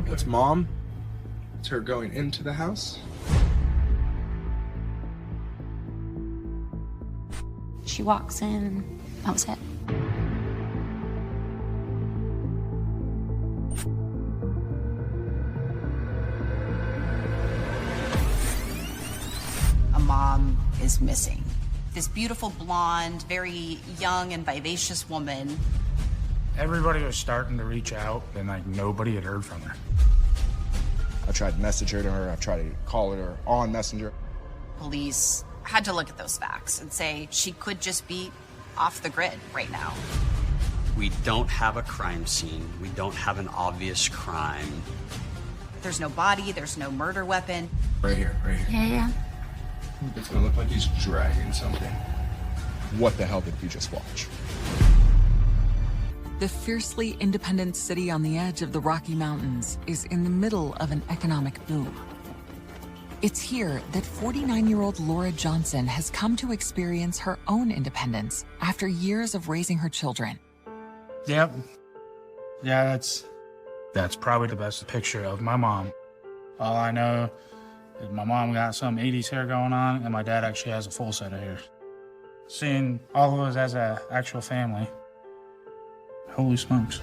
That's Mom. It's her going into the house. She walks in. That was it. A mom is missing. This beautiful blonde, very young and vivacious woman. Everybody was starting to reach out, and like nobody had heard from her. I tried to message her to her. I've tried to call her on Messenger. Police had to look at those facts and say she could just be off the grid right now. We don't have a crime scene. We don't have an obvious crime. There's no body, there's no murder weapon. Right here, right here. Yeah. It's gonna look like he's dragging something. What the hell did we just watch? The fiercely independent city on the edge of the Rocky Mountains is in the middle of an economic boom. It's here that 49-year-old Laura Johnson has come to experience her own independence after years of raising her children. Yep. Yeah, that's probably the best picture of my mom. All I know is my mom got some 80s hair going on, and my dad actually has a full set of hair. Seeing all of us as an actual family, holy smokes.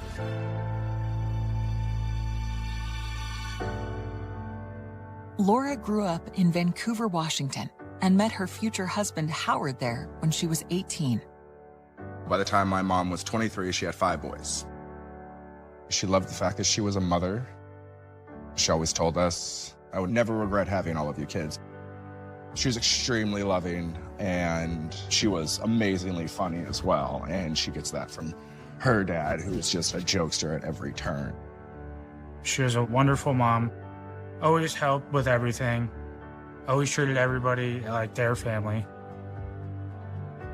Laura grew up in Vancouver, Washington, and met her future husband Howard there when she was 18. By the time my mom was 23, she had 5 boys. She loved the fact that she was a mother. She always told us, I would never regret having all of you kids. She was extremely loving, and she was amazingly funny as well. And she gets that from her dad, who's just a jokester at every turn. She was a wonderful mom, always helped with everything, always treated everybody like their family.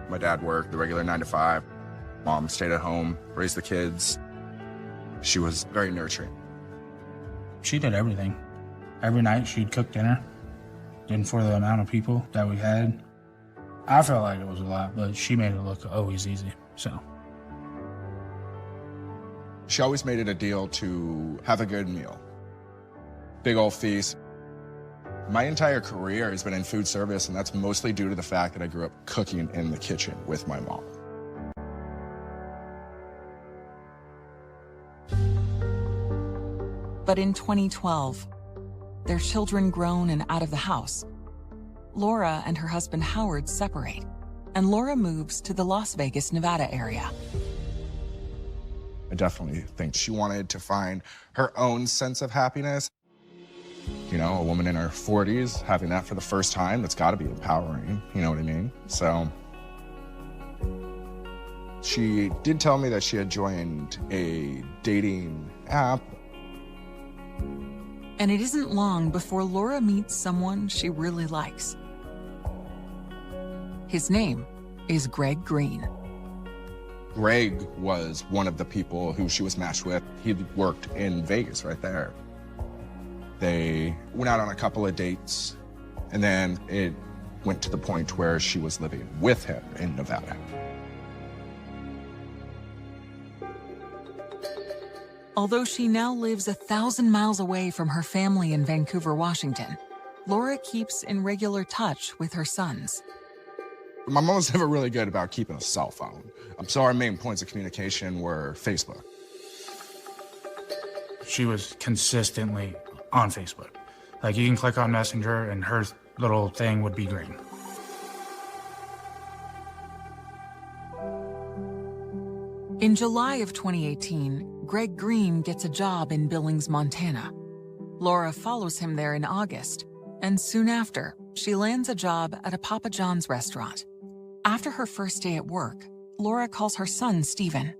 My dad worked the regular 9 to 5. Mom stayed at home, raised the kids. She was very nurturing. She did everything. Every night she'd cook dinner. And for the amount of people that we had, I felt like it was a lot, but she made it look always easy, so. She always made it a deal to have a good meal. Big old feast. My entire career has been in food service, and that's mostly due to the fact that I grew up cooking in the kitchen with my mom. But in 2012, their children grown and out of the house, Laura and her husband Howard separate, and Laura moves to the Las Vegas, Nevada area. I definitely think she wanted to find her own sense of happiness. You know, a woman in her 40s having that for the first time, that's got to be empowering, you know what I mean? So she did tell me that she had joined a dating app. And it isn't long before Laura meets someone she really likes. His name is Greg Green. Greg was one of the people who she was matched with. He worked in Vegas right there. They went out on a couple of dates, and then it went to the point where she was living with him in Nevada. Although she now lives 1,000 miles away from her family in Vancouver, Washington, Laura keeps in regular touch with her sons. My mom was never really good about keeping a cell phone. So our main points of communication were Facebook. She was consistently on Facebook. Like, you can click on Messenger and her little thing would be green. In July of 2018, Greg Green gets a job in Billings, Montana. Laura follows him there in August, and soon after, she lands a job at a Papa John's restaurant. After her first day at work, Laura calls her son, Stephen.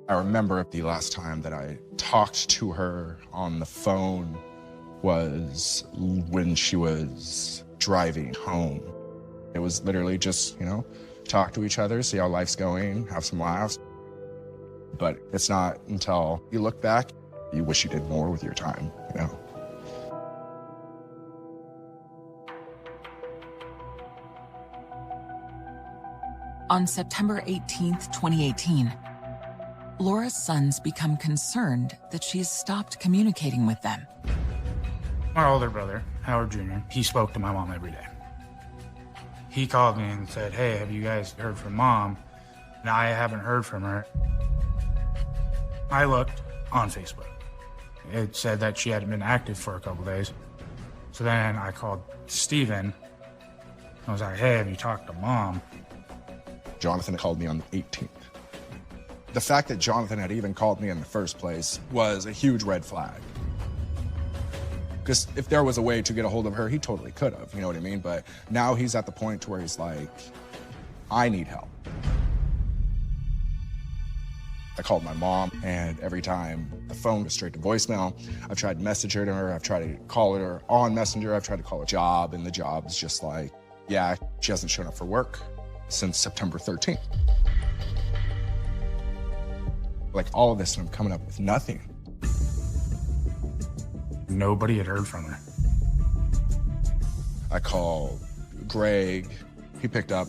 I remember the last time that I talked to her on the phone was when she was driving home. It was literally just, you know, talk to each other, see how life's going, have some laughs. But it's not until you look back, you wish you did more with your time, you know? On September 18th, 2018, Laura's sons become concerned that she's stopped communicating with them. My older brother, Howard Jr., he spoke to my mom every day. He called me and said, "Hey, have you guys heard from Mom?" And I haven't heard from her. I looked on Facebook. It said that she hadn't been active for a couple days. So then I called Steven. I was like, "Hey, have you talked to Mom?" Jonathan called me on the 18th. The fact that Jonathan had even called me in the first place was a huge red flag. Because if there was a way to get a hold of her, he totally could have, you know what I mean? But now he's at the point to where he's like, I need help. I called my mom, and every time the phone goes straight to voicemail. I've tried to message her, I've tried to call her on Messenger, I've tried to call her job, and the job's just like, yeah, she hasn't shown up for work since September 13th. Like all of this, and I'm coming up with nothing. Nobody had heard from her. I called Greg, he picked up.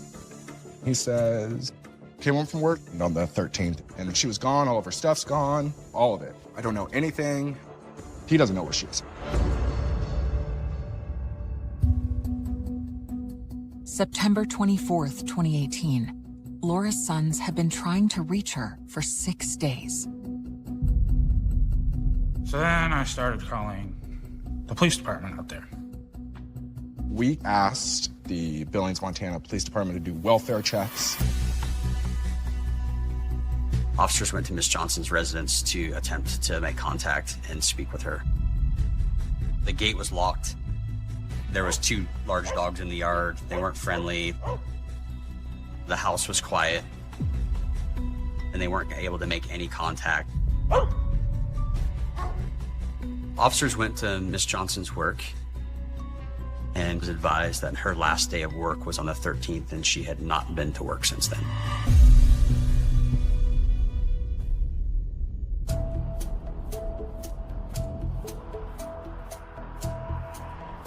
He says, came home from work on the 13th, and she was gone, all of her stuff's gone, all of it. I don't know anything. He doesn't know where she is. September 24th, 2018. Laura's sons have been trying to reach her for 6 days. So then I started calling the police department out there. We asked the Billings, Montana Police Department to do welfare checks. Officers went to Miss Johnson's residence to attempt to make contact and speak with her. The gate was locked. There was 2 large dogs in the yard. They weren't friendly. The house was quiet, and they weren't able to make any contact. Officers went to Miss Johnson's work and was advised that her last day of work was on the 13th, and she had not been to work since then.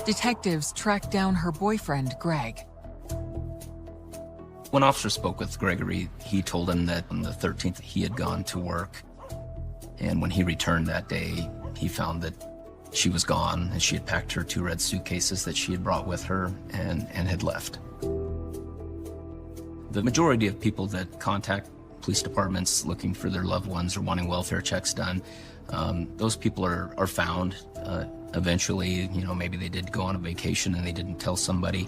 Detectives tracked down her boyfriend, Greg. When officers spoke with Gregory, he told him that on the 13th he had gone to work, and when he returned that day, he found that she was gone, and she had packed her 2 red suitcases that she had brought with her and had left. The majority of people that contact police departments looking for their loved ones or wanting welfare checks done, those people are found eventually. You know, maybe they did go on a vacation and they didn't tell somebody.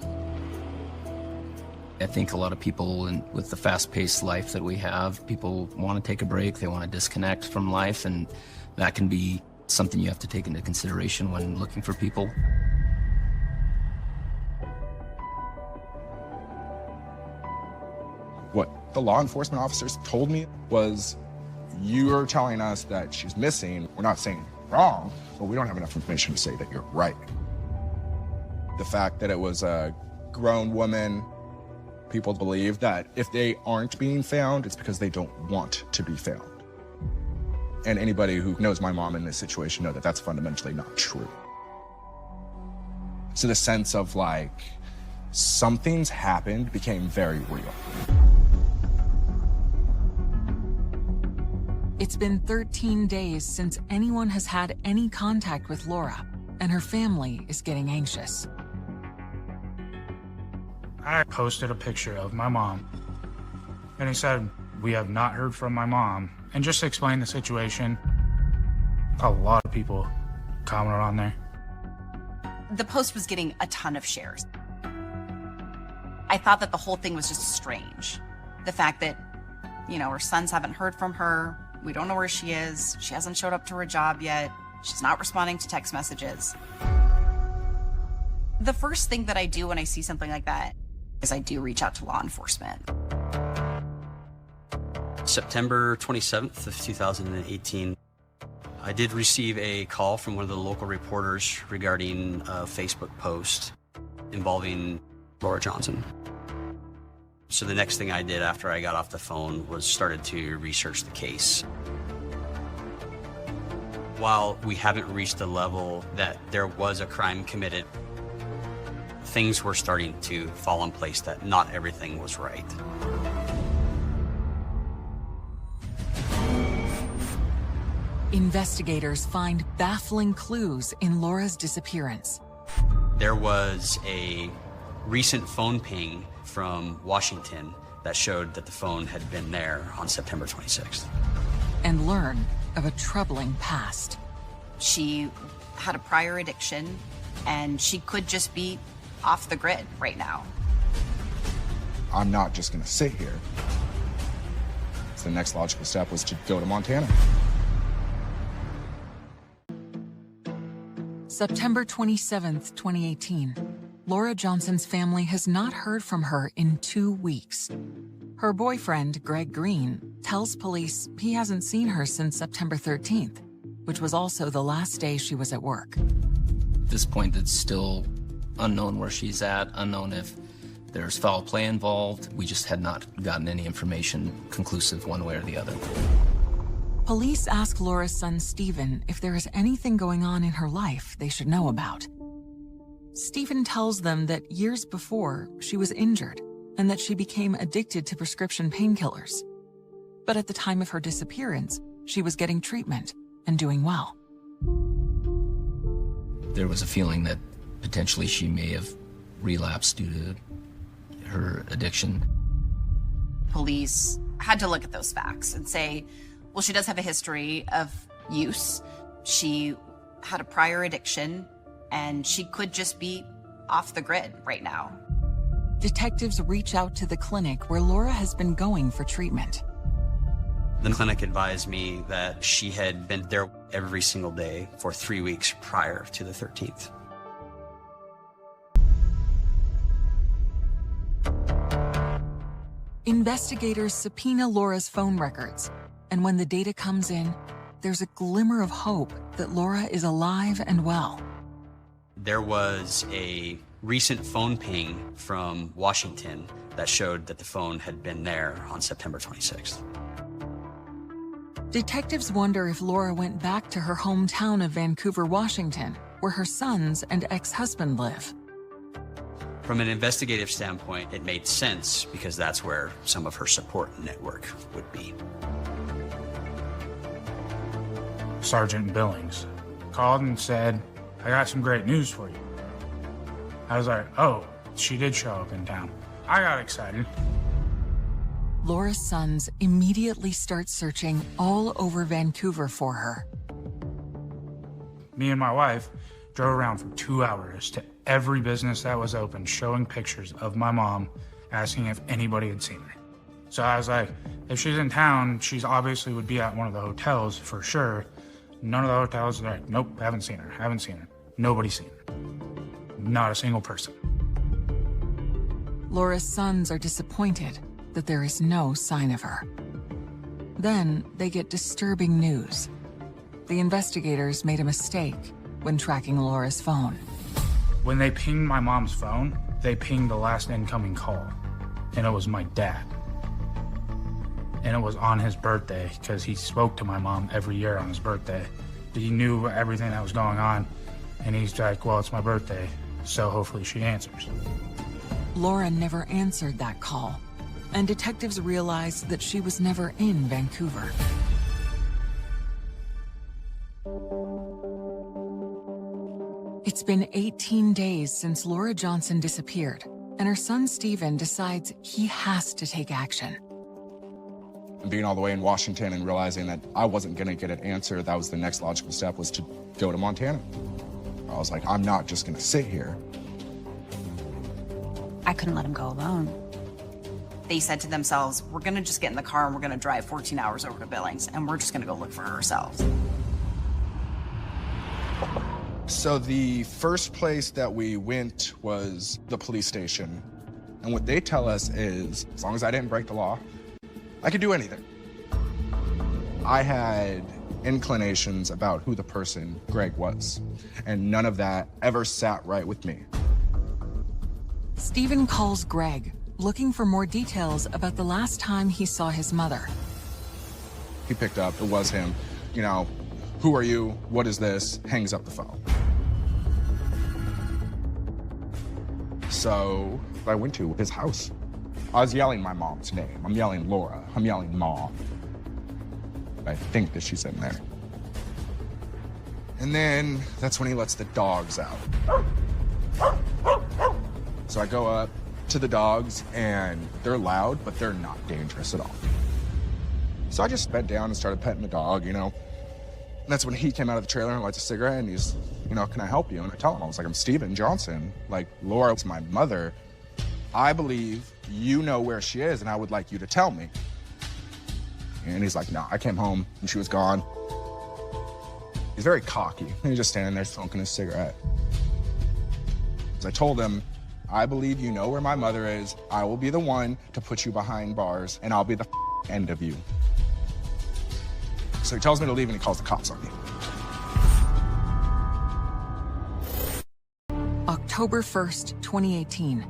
I think a lot of people, with the fast-paced life that we have, people want to take a break, they want to disconnect from life, and that can be something you have to take into consideration when looking for people. What the law enforcement officers told me was, you're telling us that she's missing. We're not saying you're wrong, but we don't have enough information to say that you're right. The fact that it was a grown woman, people believe that if they aren't being found, it's because they don't want to be found. And anybody who knows my mom in this situation know that that's fundamentally not true. So the sense of like, something's happened became very real. It's been 13 days since anyone has had any contact with Laura, and her family is getting anxious. I posted a picture of my mom, and he said, "We have not heard from my mom." And just to explain the situation, a lot of people commented on there. The post was getting a ton of shares. I thought that the whole thing was just strange. The fact that, you know, her sons haven't heard from her. We don't know where she is. She hasn't showed up to her job yet. She's not responding to text messages. The first thing that I do when I see something like that is I do reach out to law enforcement. September 27th of 2018, I did receive a call from one of the local reporters regarding a Facebook post involving Laura Johnson. So the next thing I did after I got off the phone was started to research the case. While we haven't reached the level that there was a crime committed, things were starting to fall in place that not everything was right. Investigators find baffling clues in Laura's disappearance. There was a recent phone ping from Washington that showed that the phone had been there on September 26th. And learn of a troubling past. She had a prior addiction, and she could just be off the grid right now. I'm not just gonna sit here. So the next logical step was to go to Montana. September 27th, 2018. Laura Johnson's family has not heard from her in 2 weeks. Her boyfriend, Greg Green, tells police he hasn't seen her since September 13th, which was also the last day she was at work. At this point, it's still unknown where she's at, unknown if there's foul play involved. We just had not gotten any information conclusive one way or the other. Police ask Laura's son, Stephen, if there is anything going on in her life they should know about. Stephen tells them that years before, she was injured and that she became addicted to prescription painkillers. But at the time of her disappearance, she was getting treatment and doing well. There was a feeling that potentially she may have relapsed due to her addiction. Police had to look at those facts and say, well, she does have a history of use. She had a prior addiction, and she could just be off the grid right now. Detectives reach out to the clinic where Laura has been going for treatment. The clinic advised me that she had been there every single day for 3 weeks prior to the 13th. Investigators subpoena Laura's phone records, and when the data comes in, there's a glimmer of hope that Laura is alive and well. There was a recent phone ping from Washington that showed that the phone had been there on September 26th. Detectives wonder if Laura went back to her hometown of Vancouver, Washington, where her sons and ex-husband live. From an investigative standpoint, it made sense because that's where some of her support network would be. Sergeant Billings called and said, I got some great news for you. I was like, oh, she did show up in town. I got excited. Laura's sons immediately start searching all over Vancouver for her. Me and my wife drove around for 2 hours to every business that was open, showing pictures of my mom, asking if anybody had seen her. So I was like, if she's in town, she's obviously would be at one of the hotels for sure. None of the hotels are like, nope, haven't seen her, haven't seen her. Nobody's seen her. Not a single person. Laura's sons are disappointed that there is no sign of her. Then they get disturbing news. The investigators made a mistake when tracking Laura's phone. When they pinged my mom's phone, they pinged the last incoming call, and it was my dad. And it was on his birthday, because he spoke to my mom every year on his birthday. He knew everything that was going on, and he's like, well, it's my birthday, so hopefully she answers. Laura never answered that call, and detectives realized that she was never in Vancouver. It's been 18 days since Laura Johnson disappeared, and her son Stephen decides he has to take action. Being all the way in Washington and realizing that I wasn't gonna get an answer, that was the next logical step, was to go to Montana. I was like, I'm not just gonna sit here. I couldn't let him go alone. They said to themselves, we're gonna just get in the car and we're gonna drive 14 hours over to Billings, and we're just gonna go look for her ourselves. So the first place that we went was the police station. And what they tell us is, as long as I didn't break the law, I could do anything. I had inclinations about who the person Greg was, and none of that ever sat right with me. Stephen calls Greg, looking for more details about the last time he saw his mother. He picked up, it was him. You know, who are you? What is this? Hangs up the phone. So I went to his house. I was yelling my mom's name. I'm yelling Laura. I'm yelling Mom. I think that she's in there. And then that's when he lets the dogs out. So I go up to the dogs, and they're loud, but they're not dangerous at all. So I just bent down and started petting the dog, you know. And that's when he came out of the trailer and lights a cigarette, and he's, you know, can I help you? And I tell him, I was like, I'm Steven Johnson. Like, Laura's my mother. I believe you know where she is, and I would like you to tell me. And he's like, no, I came home, and she was gone. He's very cocky. And he's just standing there smoking his cigarette. As I told him, I believe you know where my mother is. I will be the one to put you behind bars, and I'll be the end of you. So he tells me to leave, and he calls the cops on me. October 1st, 2018.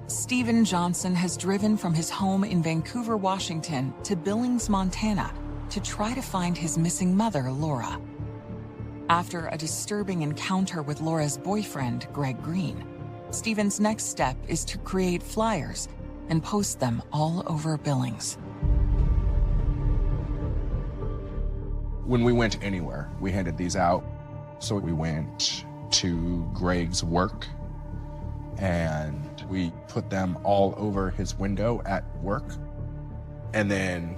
Steven Johnson has driven from his home in Vancouver, Washington to Billings, Montana to try to find his missing mother, Laura. After a disturbing encounter with Laura's boyfriend, Greg Green, Steven's next step is to create flyers and post them all over Billings. When we went anywhere, we handed these out. So we went to Greg's work, and we put them all over his window at work, and then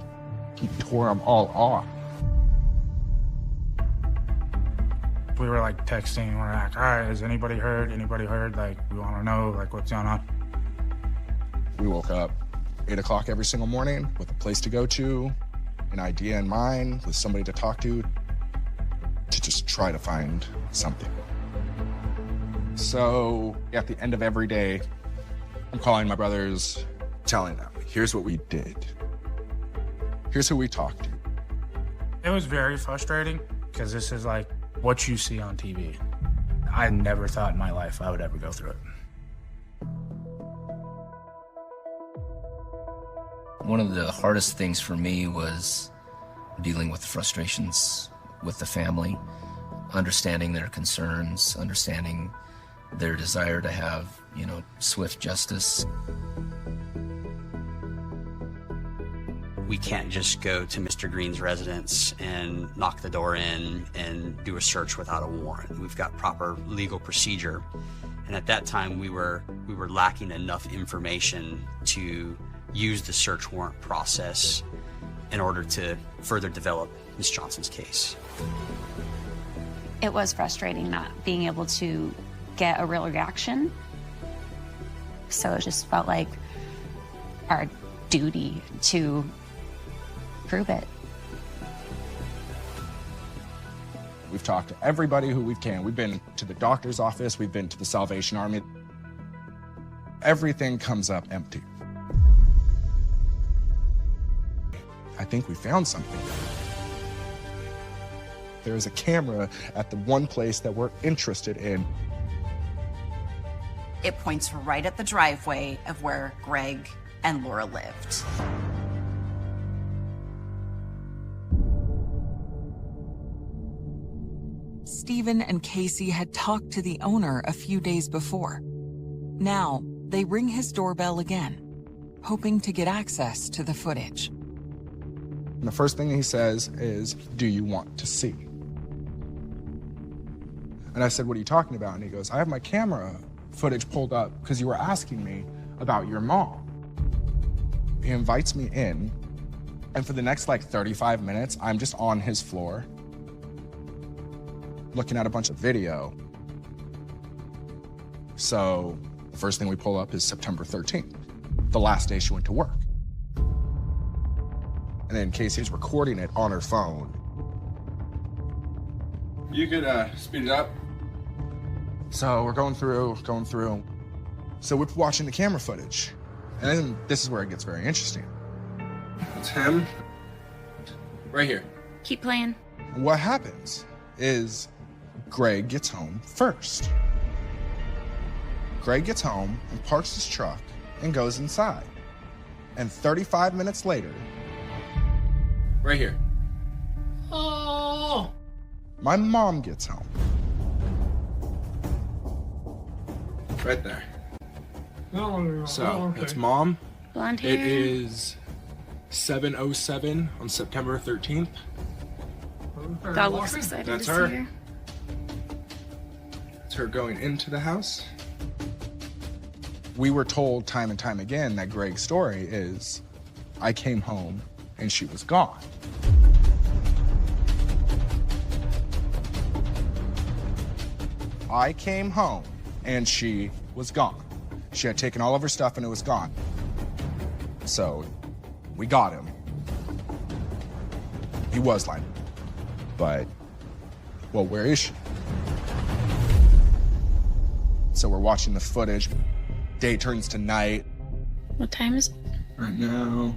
he tore them all off. We were like texting, we're like, all right, has anybody heard? Anybody heard? Like, we want to know, like, what's going on? We woke up 8 o'clock every single morning with a place to go to, an idea in mind, with somebody to talk to just try to find something. So at the end of every day, I'm calling my brothers, telling them, here's what we did. Here's who we talked to. It was very frustrating because this is like what you see on TV. I never thought in my life I would ever go through it. One of the hardest things for me was dealing with the frustrations with the family, understanding their concerns, understanding their desire to have, you know, swift justice. We can't just go to Mr. Green's residence and knock the door in and do a search without a warrant. We've got proper legal procedure. And at that time, we were lacking enough information to use the search warrant process in order to further develop Ms. Johnson's case. It was frustrating not being able to get a real reaction. So it just felt like our duty to prove it. We've talked to everybody who we can. We've been to the doctor's office. We've been to the Salvation Army. Everything comes up empty. I think we found something. There is a camera at the one place that we're interested in. It points right at the driveway of where Greg and Laura lived. Steven and Casey had talked to the owner a few days before. Now, they ring his doorbell again, hoping to get access to the footage. And the first thing he says is, "Do you want to see?" And I said, "What are you talking about?" And he goes, "I have my camera footage pulled up because you were asking me about your mom." He invites me in, and for the next like 35 minutes, I'm just on his floor, looking at a bunch of video. So the first thing we pull up is September 13th, the last day she went to work. And then Casey's recording it on her phone. You could speed it up. So we're going through. So we're watching the camera footage. And then this is where it gets very interesting. It's him, right here. Keep playing. And what happens is Greg gets home first. Greg gets home and parks his truck and goes inside. And 35 minutes later, right here. Oh! My mom gets home. Right there. So, that's mom. Blonde hair. It is 7:07 on September 13th. God looks excited That's to her. see her. It's her going into the house. We were told time and time again that Greg's story is, I came home and she was gone. I came home and she was gone. She had taken all of her stuff and it was gone. So we got him. He was lying. But, well, where is she? So we're watching the footage. Day turns to night. What time is it? Right now,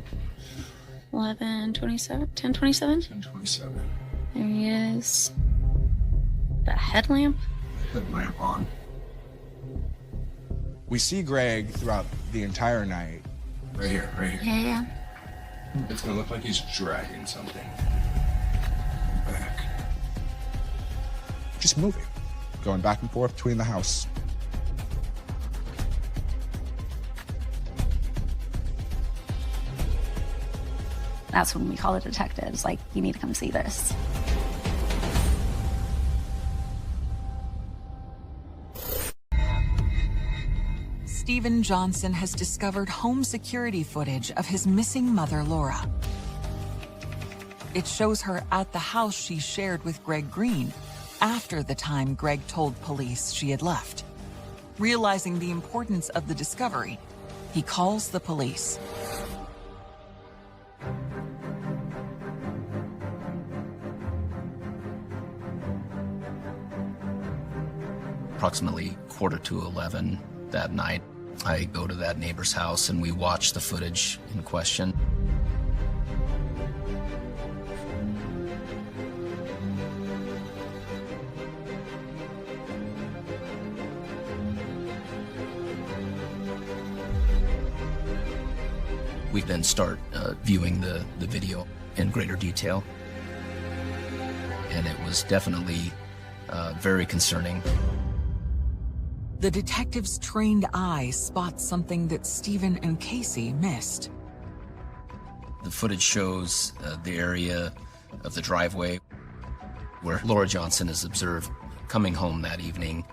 11:27? 10:27? 10:27. There he is. The headlamp? Headlamp on. We see Greg throughout the entire night. Right here, right here. Yeah. It's gonna look like he's dragging something back. Just moving. Going back and forth between the house. That's when we call the detectives, like, you need to come see this. Stephen Johnson has discovered home security footage of his missing mother, Laura. It shows her at the house she shared with Greg Green after the time Greg told police she had left. Realizing the importance of the discovery, he calls the police. Approximately 10:45 that night, I go to that neighbor's house and we watch the footage in question. We then start viewing the video in greater detail. And it was definitely very concerning. The detective's trained eye spots something that Stephen and Casey missed. The footage shows the area of the driveway where Laura Johnson is observed coming home that evening,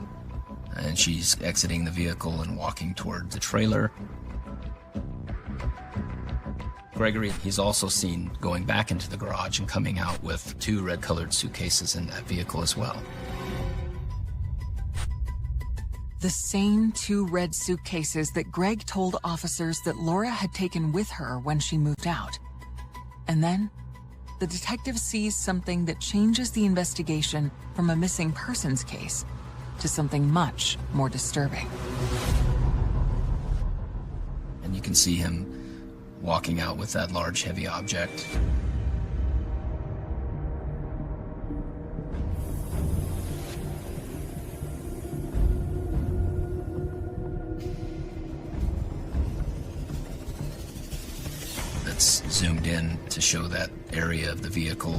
and she's exiting the vehicle and walking toward the trailer. Gregory, he's also seen going back into the garage and coming out with 2 red-colored suitcases in that vehicle as well. The same 2 red suitcases that Greg told officers that Laura had taken with her when she moved out. And then, the detective sees something that changes the investigation from a missing persons case to something much more disturbing. And you can see him walking out with that large, heavy object. That's zoomed in to show that area of the vehicle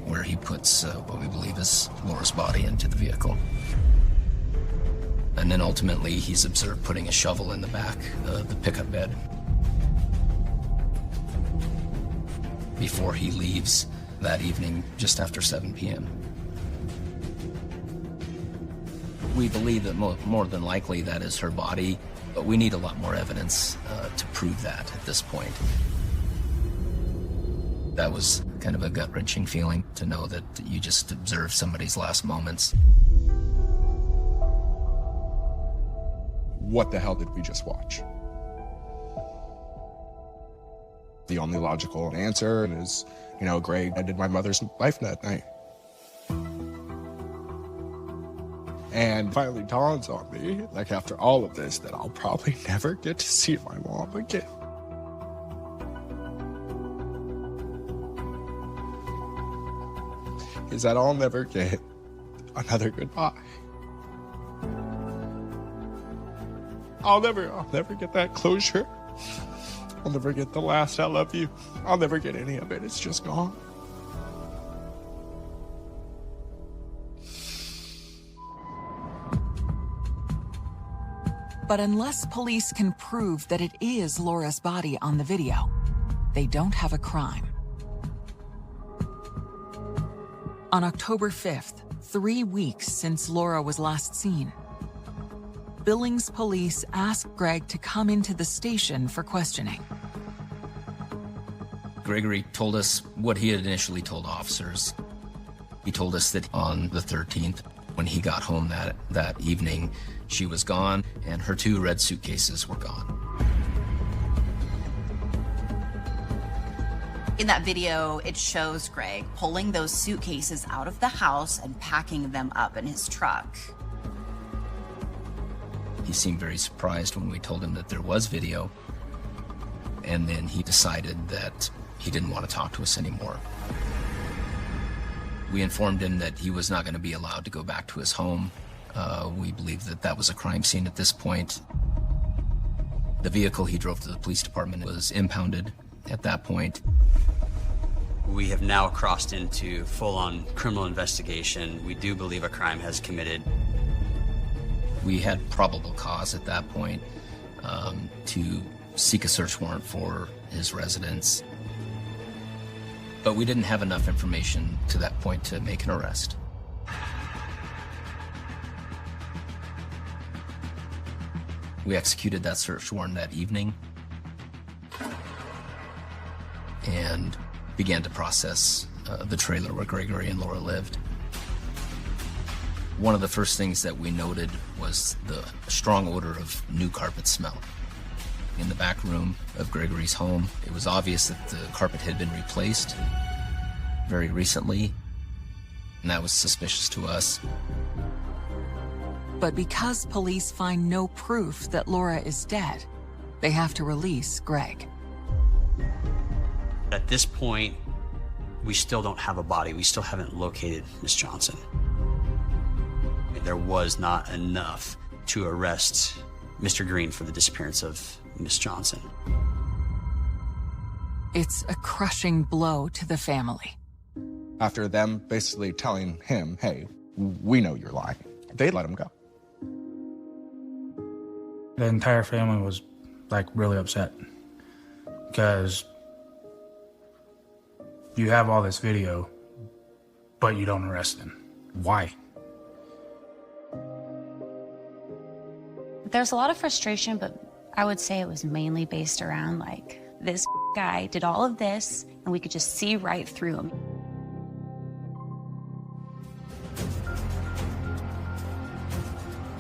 where he puts what we believe is Laura's body into the vehicle. And then ultimately he's observed putting a shovel in the back of the pickup bed before he leaves that evening just after 7 p.m. We believe that more than likely that is her body, but we need a lot more evidence to prove that at this point. That was kind of a gut-wrenching feeling to know that you just observed somebody's last moments. What the hell did we just watch? The only logical answer is, you know, Greg ended my mother's life that night. And finally dawns on me, like after all of this, that I'll probably never get to see my mom again. Is that I'll never get another goodbye. I'll never get that closure. I'll never get the last I love you. I'll never get any of it. It's just gone. But unless police can prove that it is Laura's body on the video, they don't have a crime. On October 5th, 3 weeks since Laura was last seen. Billings police asked Greg to come into the station for questioning. Gregory told us what he had initially told officers. He told us that on the 13th, when he got home that evening, she was gone and her 2 red suitcases were gone. In that video, it shows Greg pulling those suitcases out of the house and packing them up in his truck. He seemed very surprised when we told him that there was video, and then he decided that he didn't want to talk to us anymore. We informed him that he was not going to be allowed to go back to his home. We believed that that was a crime scene at this point. The vehicle he drove to the police department was impounded at that point. We have now crossed into full-on criminal investigation. We do believe a crime has committed. We had probable cause at that point to seek a search warrant for his residence. But we didn't have enough information to that point to make an arrest. We executed that search warrant that evening and began to process the trailer where Gregory and Laura lived. One of the first things that we noted was the strong odor of new carpet smell. In the back room of Gregory's home, it was obvious that the carpet had been replaced very recently, and that was suspicious to us. But because police find no proof that Laura is dead, they have to release Greg. At this point, we still don't have a body. We still haven't located Miss Johnson. There was not enough to arrest Mr. Green for the disappearance of Miss Johnson. It's a crushing blow to the family. After them basically telling him, hey, we know you're lying, they let him go. The entire family was like really upset because you have all this video, but you don't arrest him. Why? There's a lot of frustration, but I would say it was mainly based around like, this guy did all of this and we could just see right through him.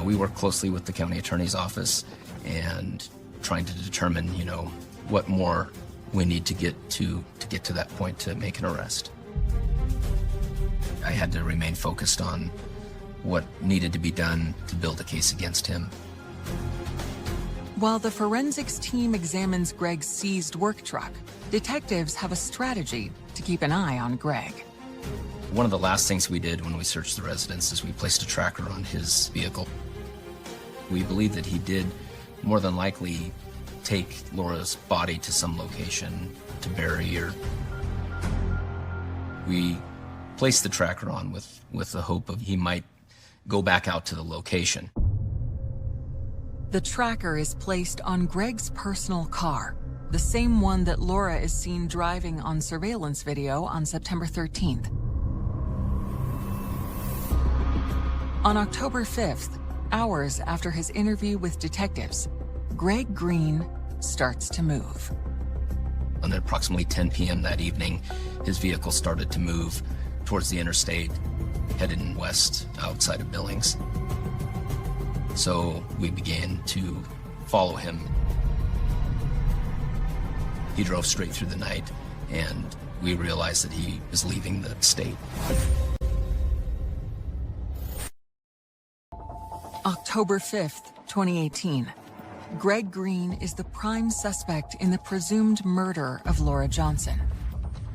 We work closely with the county attorney's office and trying to determine, what more we need to get to that point to make an arrest. I had to remain focused on what needed to be done to build a case against him. While the forensics team examines Greg's seized work truck, detectives have a strategy to keep an eye on Greg. One of the last things we did when we searched the residence is we placed a tracker on his vehicle. We believe that he did more than likely take Laura's body to some location to bury her. We placed the tracker on with the hope of he might go back out to the location. The tracker is placed on Greg's personal car, the same one that Laura is seen driving on surveillance video on September 13th. On October 5th, hours after his interview with detectives, Greg Green starts to move. And at approximately 10 p.m. that evening, his vehicle started to move towards the interstate, headed west outside of Billings. So we began to follow him. He drove straight through the night, and we realized that he was leaving the state. October 5th, 2018. Greg Green is the prime suspect in the presumed murder of Laura Johnson.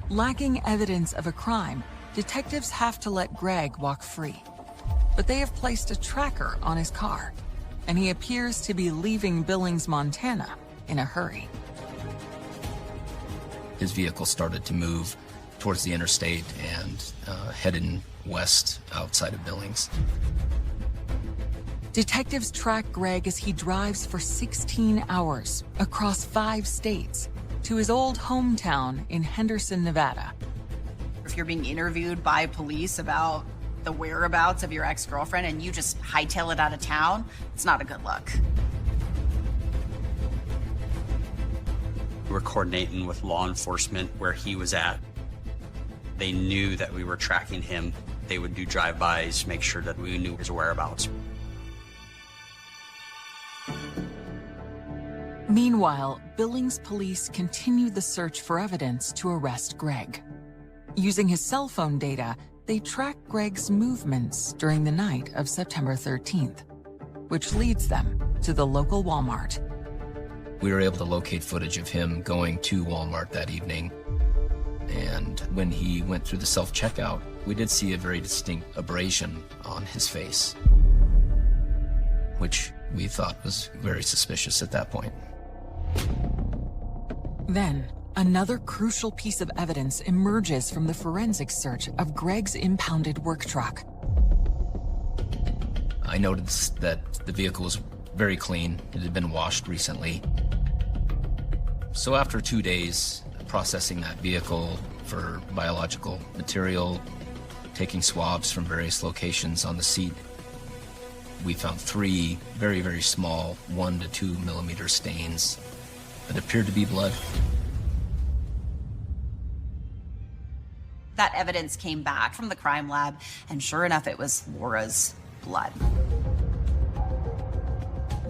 Lacking evidence of a crime, detectives have to let Greg walk free. But they have placed a tracker on his car, and he appears to be leaving Billings, Montana in a hurry. His vehicle started to move towards the interstate and headed west outside of Billings. Detectives track Greg as he drives for 16 hours across 5 states to his old hometown in Henderson, Nevada. If you're being interviewed by police about the whereabouts of your ex-girlfriend and you just hightail it out of town, it's not a good look. We were coordinating with law enforcement where he was at. They knew that we were tracking him. They would do drive-bys, make sure that we knew his whereabouts. Meanwhile, Billings police continued the search for evidence to arrest Greg. Using his cell phone data, they tracked Greg's movements during the night of September 13th, which leads them to the local Walmart. We were able to locate footage of him going to Walmart that evening. And when he went through the self-checkout, we did see a very distinct abrasion on his face, which we thought was very suspicious at that point. Then, another crucial piece of evidence emerges from the forensic search of Greg's impounded work truck. I noticed that the vehicle was very clean. It had been washed recently. So after 2 days processing that vehicle for biological material, taking swabs from various locations on the seat, we found 3 very, very small 1 to 2 millimeter stains that appeared to be blood. That evidence came back from the crime lab, and sure enough, it was Laura's blood.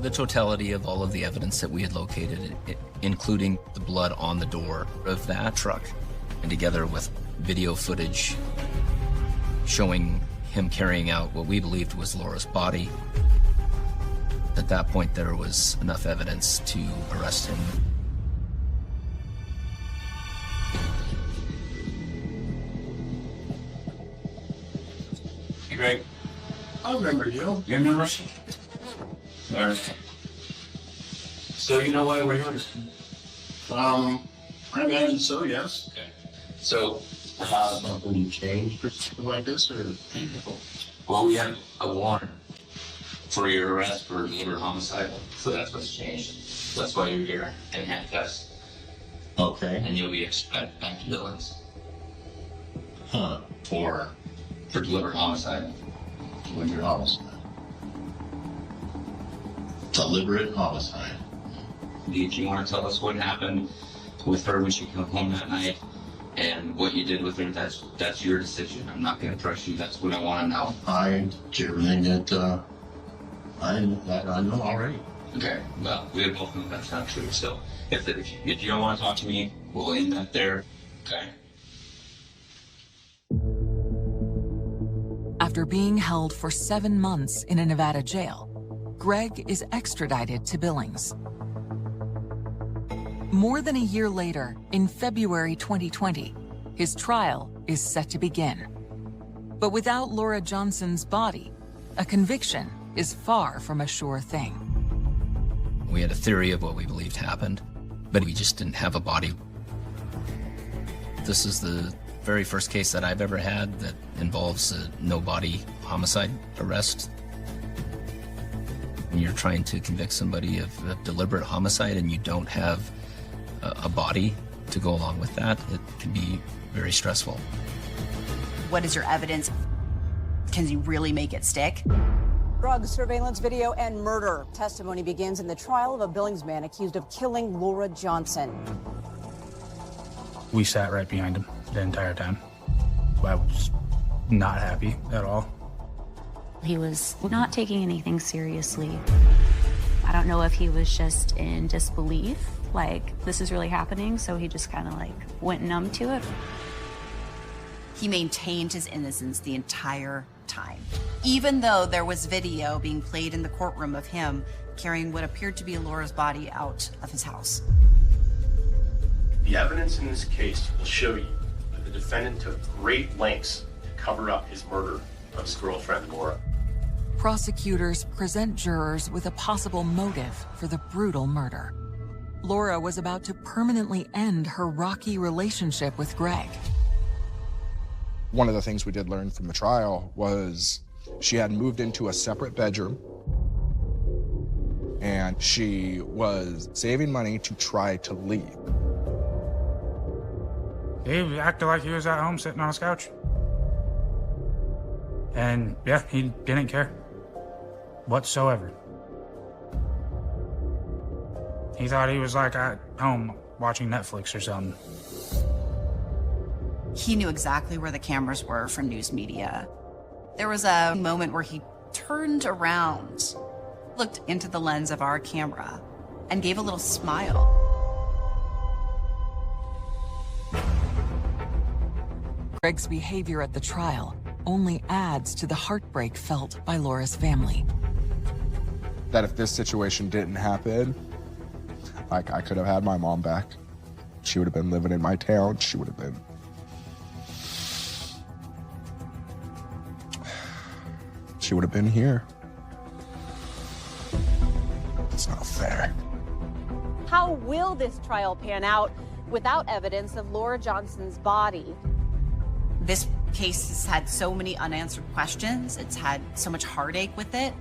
The totality of all of the evidence that we had located, including the blood on the door of that truck, and together with video footage showing him carrying out what we believed was Laura's body, at that point there was enough evidence to arrest him. Hey, Greg. I remember you. You remember us? All right. So you know why we're here? I imagine so, yes. Okay. So, Something changed for something like this, or? well, we have a warrant for your arrest for deliberate homicide, so that's what's changed. That's why you're here in handcuffs, Okay. and you'll be expected back to Billings Huh. for deliberate homicide. Deliberate homicide. Deliberate homicide. Do you want to tell us what happened with her when she came home that night, and what you did with her? That's your decision. I'm not going to press you. That's what I want to know. I did everything that I know already. Okay, well, we both know that's not true, so if you don't want to talk to me, we'll end that there, okay? After being held for 7 months in a Nevada jail, Greg is extradited to Billings. More than a year later, in February 2020, his trial is set to begin. But without Laura Johnson's body, a conviction is far from a sure thing. We had a theory of what we believed happened, but we just didn't have a body. This is the very first case that I've ever had that involves a no-body homicide arrest. When you're trying to convict somebody of deliberate homicide and you don't have a body to go along with that, it can be very stressful. What is your evidence? Can you really make it stick? Drug surveillance video and murder. Testimony begins in the trial of a Billings man accused of killing Laura Johnson. We sat right behind him the entire time. I was not happy at all. He was not taking anything seriously. I don't know if he was just in disbelief, like this is really happening, so he just kind of like went numb to it. He maintained his innocence the entire time, even though there was video being played in the courtroom of him carrying what appeared to be Laura's body out of his house. The evidence in this case will show you that the defendant took great lengths to cover up his murder of his girlfriend, Laura. Prosecutors present jurors with a possible motive for the brutal murder. Laura was about to permanently end her rocky relationship with Greg. One of the things we did learn from the trial was she had moved into a separate bedroom, and she was saving money to try to leave. He acted like he was at home sitting on his couch. And yeah, he didn't care whatsoever. He thought he was like at home watching Netflix or something. He knew exactly where the cameras were from news media. There was a moment where he turned around, looked into the lens of our camera, and gave a little smile. Greg's behavior at the trial only adds to the heartbreak felt by Laura's family. That if this situation didn't happen, like, I could have had my mom back. She would have been living in my town. She would have been... She would have been here. It's not fair. How will this trial pan out without evidence of Laura Johnson's body? This case has had so many unanswered questions. It's had so much heartache with it.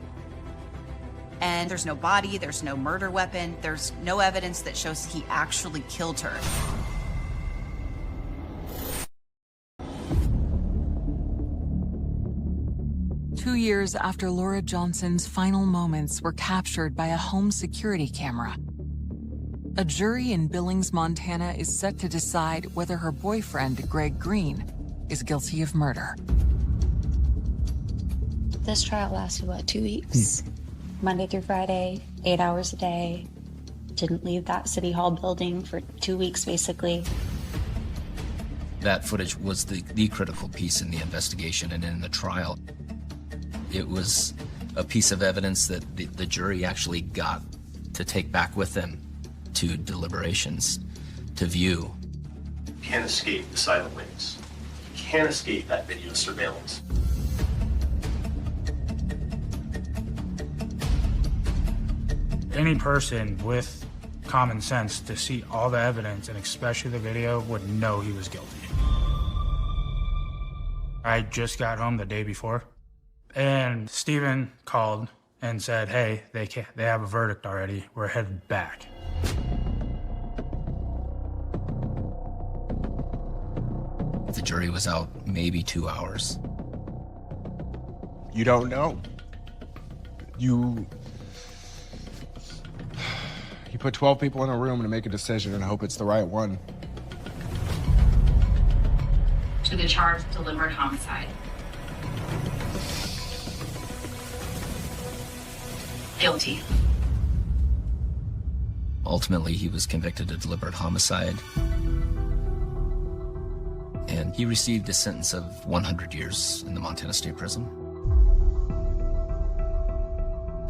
And there's no body, there's no murder weapon, there's no evidence that shows he actually killed her. Two years after Laura Johnson's final moments were captured by a home security camera, a jury in Billings, Montana is set to decide whether her boyfriend, Greg Green, is guilty of murder. This trial lasted, what, 2 weeks? Monday through Friday, 8 hours a day. Didn't leave that city hall building for 2 weeks, basically. That footage was the critical piece in the investigation and in the trial. It was a piece of evidence that the jury actually got to take back with them to deliberations, to view. You can't escape the silent witness. You can't escape that video surveillance. Any person with common sense to see all the evidence, and especially the video, would know he was guilty. I just got home the day before, and Steven called and said, hey, they have a verdict already. We're headed back. The jury was out maybe 2 hours. You don't know. You put 12 people in a room to make a decision and hope it's the right one. To the charge of deliberate homicide. Guilty. Ultimately, he was convicted of deliberate homicide. And he received a sentence of 100 years in the Montana State Prison.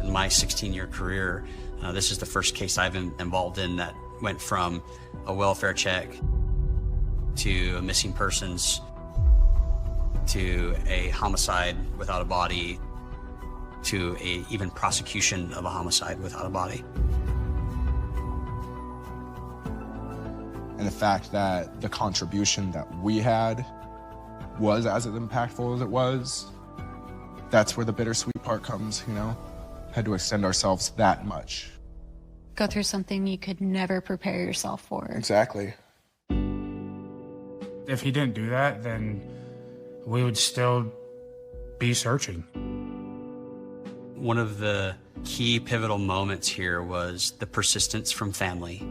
In my 16-year career, this is the first case I've been involved in that went from a welfare check to a missing persons to a homicide without a body to a even prosecution of a homicide without a body. And the fact that the contribution that we had was as impactful as it was, that's where the bittersweet part comes, you know? Had to extend ourselves that much. Go through something you could never prepare yourself for. Exactly. If he didn't do that, then we would still be searching. One of the key pivotal moments here was the persistence from family,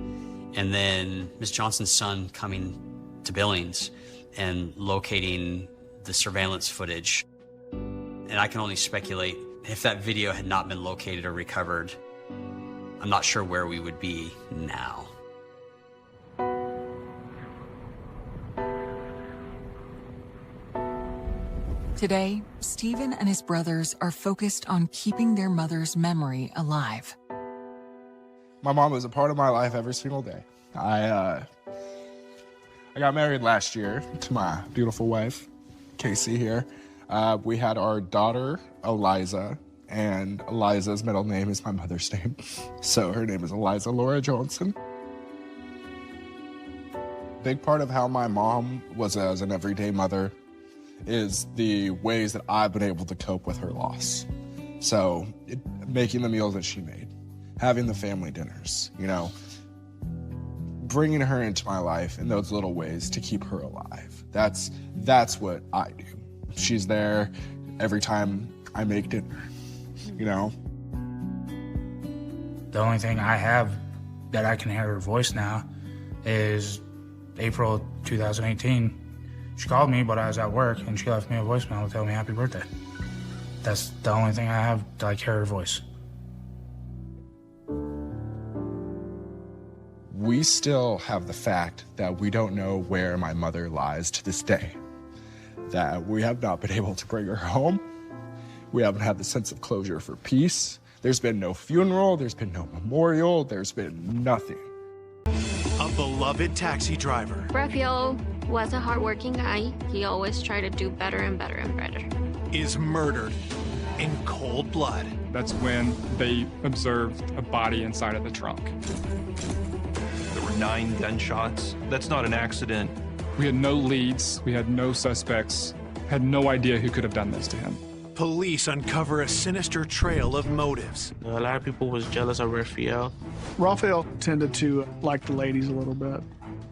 and then Ms. Johnson's son coming to Billings and locating the surveillance footage. And I can only speculate, if that video had not been located or recovered, I'm not sure where we would be now. Today, Stephen and his brothers are focused on keeping their mother's memory alive. My mom was a part of my life every single day. I got married last year to my beautiful wife, Casey here. We had our daughter, Eliza, and Eliza's middle name is my mother's name. So her name is Eliza Laura Johnson. Big part of how my mom was as an everyday mother is the ways that I've been able to cope with her loss. So making the meals that she made, having the family dinners, you know, bringing her into my life in those little ways to keep her alive. That's what I do. She's there every time I make dinner, you know? The only thing I have that I can hear her voice now is April 2018. She called me, but I was at work, and she left me a voicemail to tell me happy birthday. That's the only thing I have to like hear her voice. We still have the fact that we don't know where my mother lies to this day, that we have not been able to bring her home. We haven't had the sense of closure for peace. There's been no funeral, there's been no memorial, there's been nothing. A beloved taxi driver. Raphael was a hardworking guy. He always tried to do better and better and better. Is murdered in cold blood. That's when they observed a body inside of the trunk. There were 9 gunshots. That's not an accident. We had no leads, we had no suspects, had no idea who could have done this to him. Police uncover a sinister trail of motives. A lot of people was jealous of Raphael. Raphael tended to like the ladies a little bit.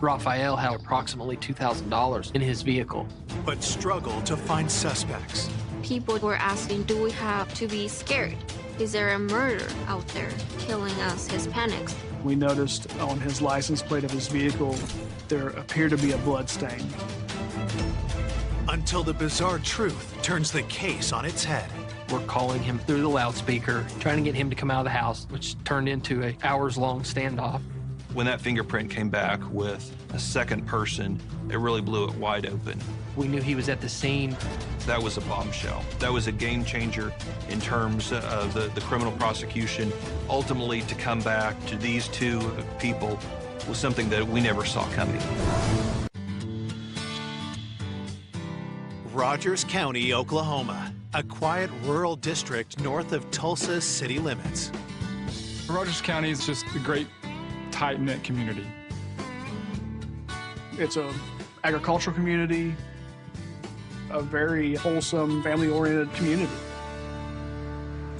Raphael had approximately $2,000 in his vehicle. But struggled to find suspects. People were asking, do we have to be scared? Is there a murder out there killing us Hispanics? We noticed on his license plate of his vehicle, there appeared to be a blood stain. Until the bizarre truth turns the case on its head. We're calling him through the loudspeaker, trying to get him to come out of the house, which turned into an hours-long standoff. When that fingerprint came back with a second person, it really blew it wide open. We knew he was at the scene. That was a bombshell. That was a game changer in terms of the criminal prosecution. Ultimately, to come back to these 2 people was something that we never saw coming. Rogers County, Oklahoma, a quiet rural district north of Tulsa's city limits. Rogers County is just a great, tight-knit community. It's an agricultural community, a very wholesome, family-oriented community.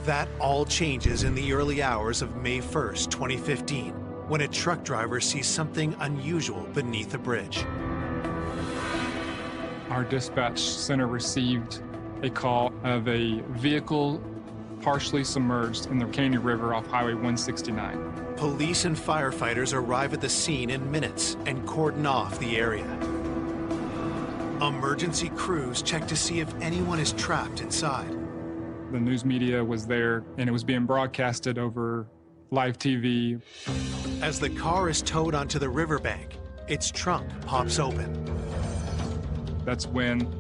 That all changes in the early hours of May 1st, 2015, when a truck driver sees something unusual beneath a bridge. Our dispatch center received a call of a vehicle partially submerged in the Caney River off Highway 169. Police and firefighters arrive at the scene in minutes and cordon off the area. Emergency crews check to see if anyone is trapped inside. The news media was there, and it was being broadcasted over live TV. As the car is towed onto the riverbank, its trunk pops open. That's when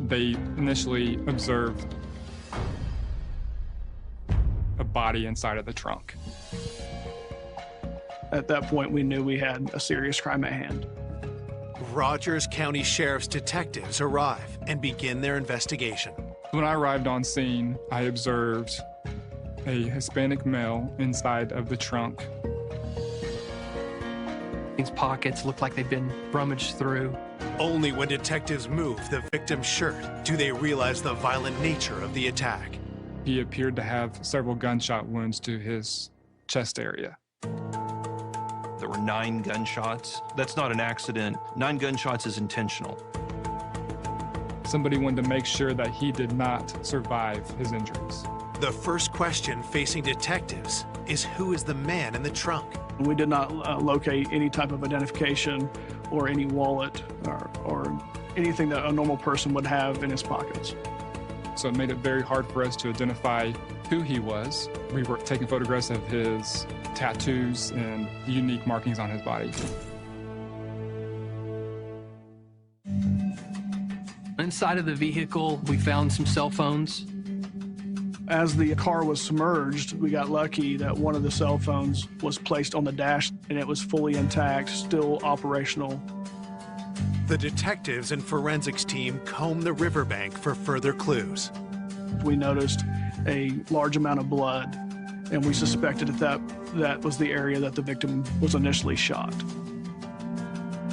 they initially observed a body inside of the trunk. At that point, we knew we had a serious crime at hand. Rogers County Sheriff's detectives arrive and begin their investigation. When I arrived on scene, I observed a Hispanic male inside of the trunk. These pockets look like they've been rummaged through. Only when detectives move the victim's shirt do they realize the violent nature of the attack. He appeared to have several gunshot wounds to his chest area. There were 9 gunshots. That's not an accident. 9 gunshots is intentional. Somebody wanted to make sure that he did not survive his injuries. The first question facing detectives is who is the man in the trunk? We did not locate any type of identification or any wallet or anything that a normal person would have in his pockets. So it made it very hard for us to identify who he was. We were taking photographs of his tattoos and unique markings on his body. Inside of the vehicle, we found some cell phones. As the car was submerged, we got lucky that one of the cell phones was placed on the dash and it was fully intact, still operational. The detectives and forensics team comb the riverbank for further clues. We noticed a large amount of blood, and we suspected that that was the area that the victim was initially shot.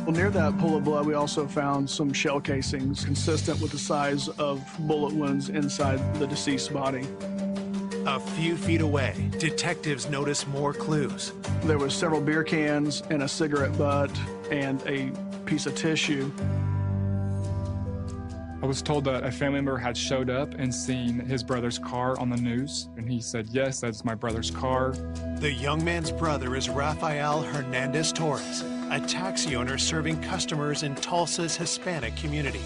Well, near that pool of blood, we also found some shell casings consistent with the size of bullet wounds inside the deceased body. A few feet away, detectives notice more clues. There was several beer cans and a cigarette butt and a piece of tissue. I was told that a family member had showed up and seen his brother's car on the news, and he said, yes, that's my brother's car. The young man's brother is Raphael Hernandez Torres, a taxi owner serving customers in Tulsa's Hispanic community.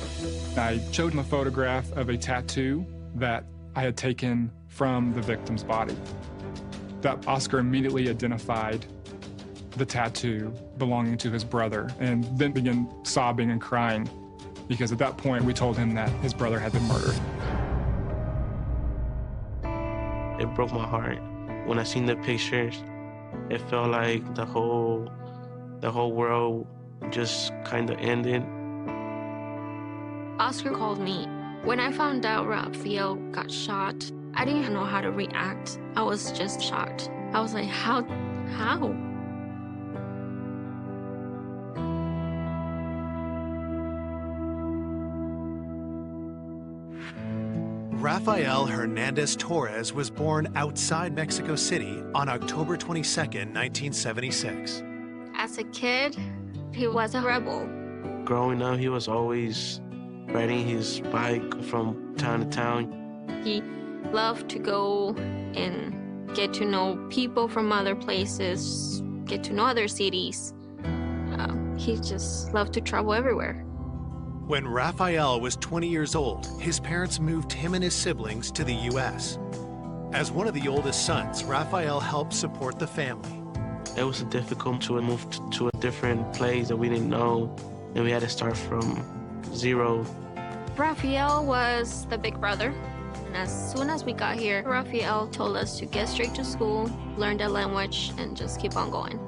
I showed him a photograph of a tattoo that I had taken from the victim's body. That Oscar immediately identified the tattoo belonging to his brother and then began sobbing and crying because at that point we told him that his brother had been murdered. It broke my heart. When I seen the pictures, it felt like the whole world just kind of ended. Oscar called me. When I found out Raphael got shot, I didn't even know how to react. I was just shocked. I was like, how? Raphael Hernandez Torres was born outside Mexico City on October 22, 1976. As a kid, he was a rebel. Growing up, he was always riding his bike from town to town. He loved to go and get to know people from other places, get to know other cities. He just loved to travel everywhere. When Raphael was 20 years old, his parents moved him and his siblings to the U.S. As one of the oldest sons, Raphael helped support the family. It was difficult to move to a different place that we didn't know, and we had to start from zero. Raphael was the big brother. And as soon as we got here, Raphael told us to get straight to school, learn the language, and just keep on going.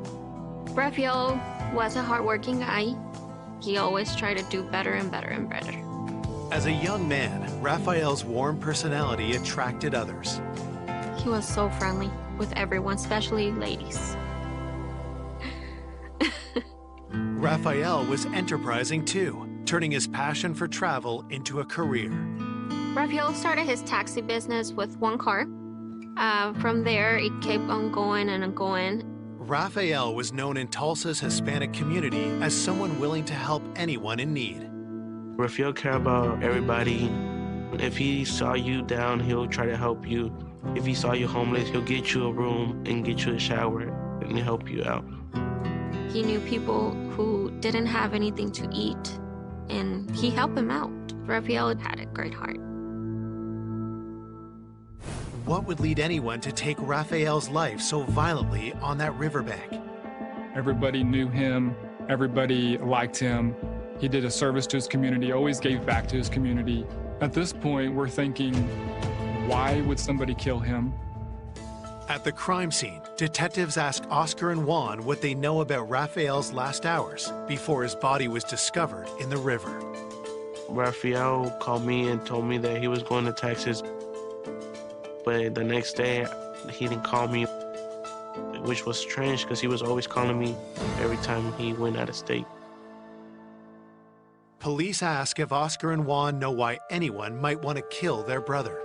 Raphael was a hardworking guy. He always tried to do better and better and better. As a young man, Raphael's warm personality attracted others. He was so friendly with everyone, especially ladies. Raphael was enterprising too, turning his passion for travel into a career. Raphael started his taxi business with one car. From there, it kept on going and going. Raphael was known in Tulsa's Hispanic community as someone willing to help anyone in need. Raphael cared about everybody. If he saw you down, he'll try to help you. If he saw you homeless, he'll get you a room and get you a shower and help you out. He knew people who didn't have anything to eat, and he helped them out. Raphael had a great heart. What would lead anyone to take Raphael's life so violently on that riverbank? Everybody knew him. Everybody liked him. He did a service to his community, always gave back to his community. At this point, we're thinking, why would somebody kill him? At the crime scene, detectives ask Oscar and Juan what they know about Raphael's last hours before his body was discovered in the river. Raphael called me and told me that he was going to Texas. But the next day, he didn't call me, which was strange because he was always calling me every time he went out of state. Police ask if Oscar and Juan know why anyone might want to kill their brother.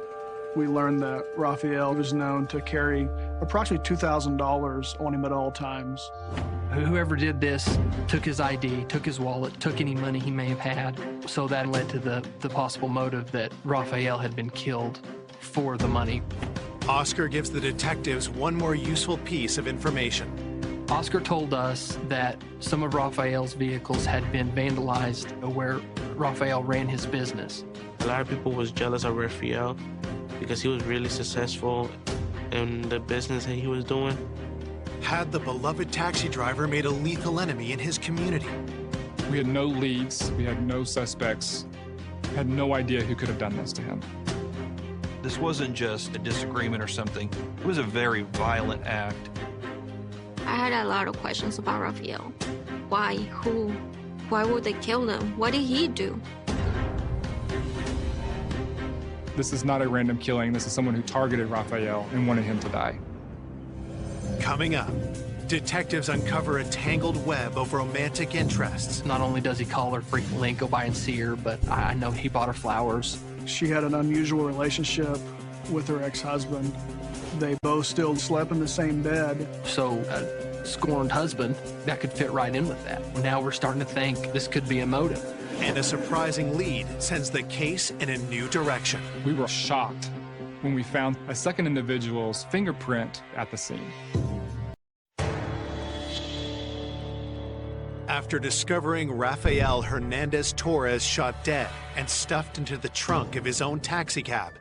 We learned that Raphael was known to carry approximately $2,000 on him at all times. Whoever did this took his ID, took his wallet, took any money he may have had. So that led to the possible motive that Raphael had been killed for the money. Oscar gives the detectives one more useful piece of information. Oscar told us that some of Raphael's vehicles had been vandalized where Raphael ran his business. A lot of people was jealous of Raphael because he was really successful in the business that he was doing. Had the beloved taxi driver made a lethal enemy in his community? We had no leads, we had no suspects, had no idea who could have done this to him. This wasn't just a disagreement or something. It was a very violent act. I had a lot of questions about Raphael. Why? Who? Why would they kill him? What did he do? This is not a random killing. This is someone who targeted Raphael and wanted him to die. Coming up, detectives uncover a tangled web of romantic interests. Not only does he call her frequently and go by and see her, but I know he bought her flowers. She had an unusual relationship with her ex-husband. They both still slept in the same bed. So a scorned husband, that could fit right in with that. Now we're starting to think this could be a motive. And a surprising lead sends the case in a new direction. We were shocked when we found a second individual's fingerprint at the scene. After discovering Raphael Hernandez Torres shot dead and stuffed into the trunk of his own taxicab,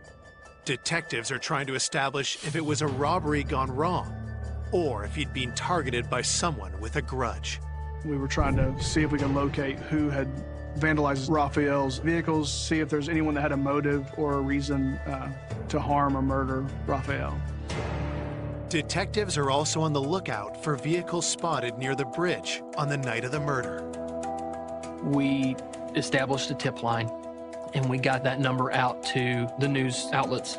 detectives are trying to establish if it was a robbery gone wrong or if he'd been targeted by someone with a grudge. We were trying to see if we could locate who had vandalized Raphael's vehicles, see if there's anyone that had a motive or a reason to harm or murder Raphael. Detectives are also on the lookout for vehicles spotted near the bridge on the night of the murder. We established a tip line, and we got that number out to the news outlets.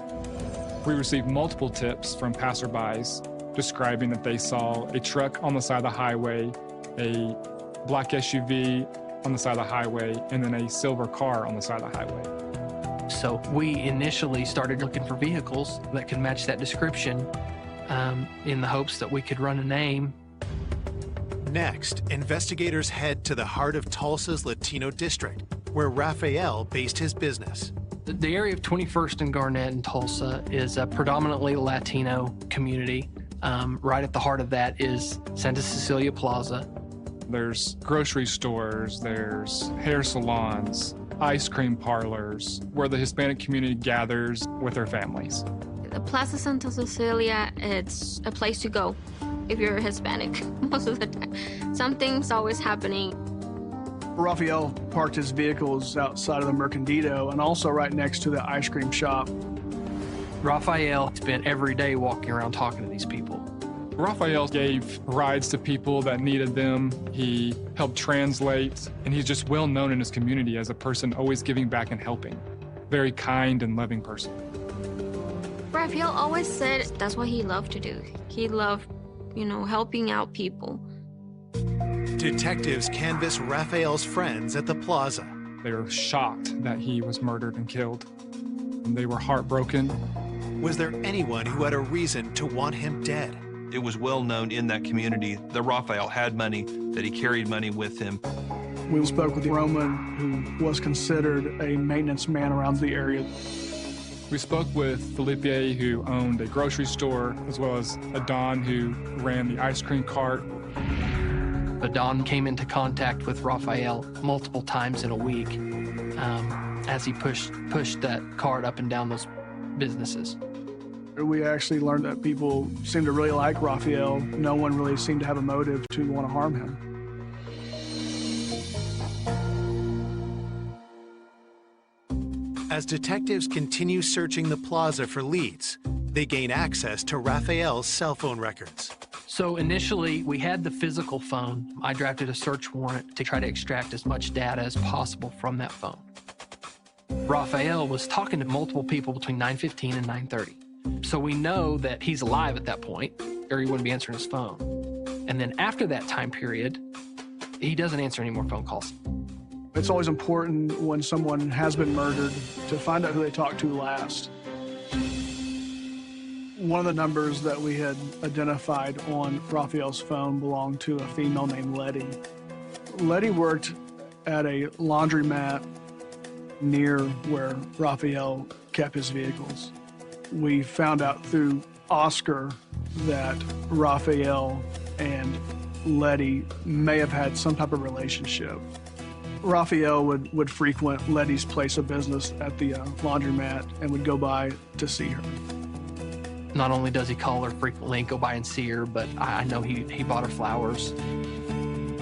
We received multiple tips from passerbys describing that they saw a truck on the side of the highway, a black SUV on the side of the highway, and then a silver car on the side of the highway. So we initially started looking for vehicles that could match that description in the hopes that we could run a name. Next, investigators head to the heart of Tulsa's Latino district, where Raphael based his business. The area of 21st and Garnett in Tulsa is a predominantly Latino community. Right at the heart of that is Santa Cecilia Plaza. There's grocery stores, there's hair salons, ice cream parlors, where the Hispanic community gathers with their families. The Plaza Santa Cecilia, it's a place to go if you're Hispanic most of the time. Something's always happening. Raphael parked his vehicles outside of the Mercandito and also right next to the ice cream shop. Raphael spent every day walking around talking to these people. Raphael gave rides to people that needed them. He helped translate, and he's just well known in his community as a person always giving back and helping. Very kind and loving person. Raphael always said that's what he loved to do. He loved, helping out people. Detectives canvass Raphael's friends at the plaza. They were shocked that he was murdered and killed. And they were heartbroken. Was there anyone who had a reason to want him dead? It was well known in that community that Raphael had money, that he carried money with him. We spoke with Roman, who was considered a maintenance man around the area. We spoke with Felipe, who owned a grocery store, as well as Adon, who ran the ice cream cart. Adon came into contact with Raphael multiple times in a week as he pushed that cart up and down those businesses. We actually learned that people seemed to really like Raphael. No one really seemed to have a motive to want to harm him. As detectives continue searching the plaza for leads, they gain access to Raphael's cell phone records. So initially, we had the physical phone. I drafted a search warrant to try to extract as much data as possible from that phone. Raphael was talking to multiple people between 9:15 and 9:30. So we know that he's alive at that point, or he wouldn't be answering his phone. And then after that time period, he doesn't answer any more phone calls. It's always important when someone has been murdered to find out who they talked to last. One of the numbers that we had identified on Raphael's phone belonged to a female named Letty. Letty worked at a laundromat near where Raphael kept his vehicles. We found out through Oscar that Raphael and Letty may have had some type of relationship. Raphael would frequent Letty's place of business at the laundromat and would go by to see her. Not only does he call her frequently and go by and see her, but I know he bought her flowers.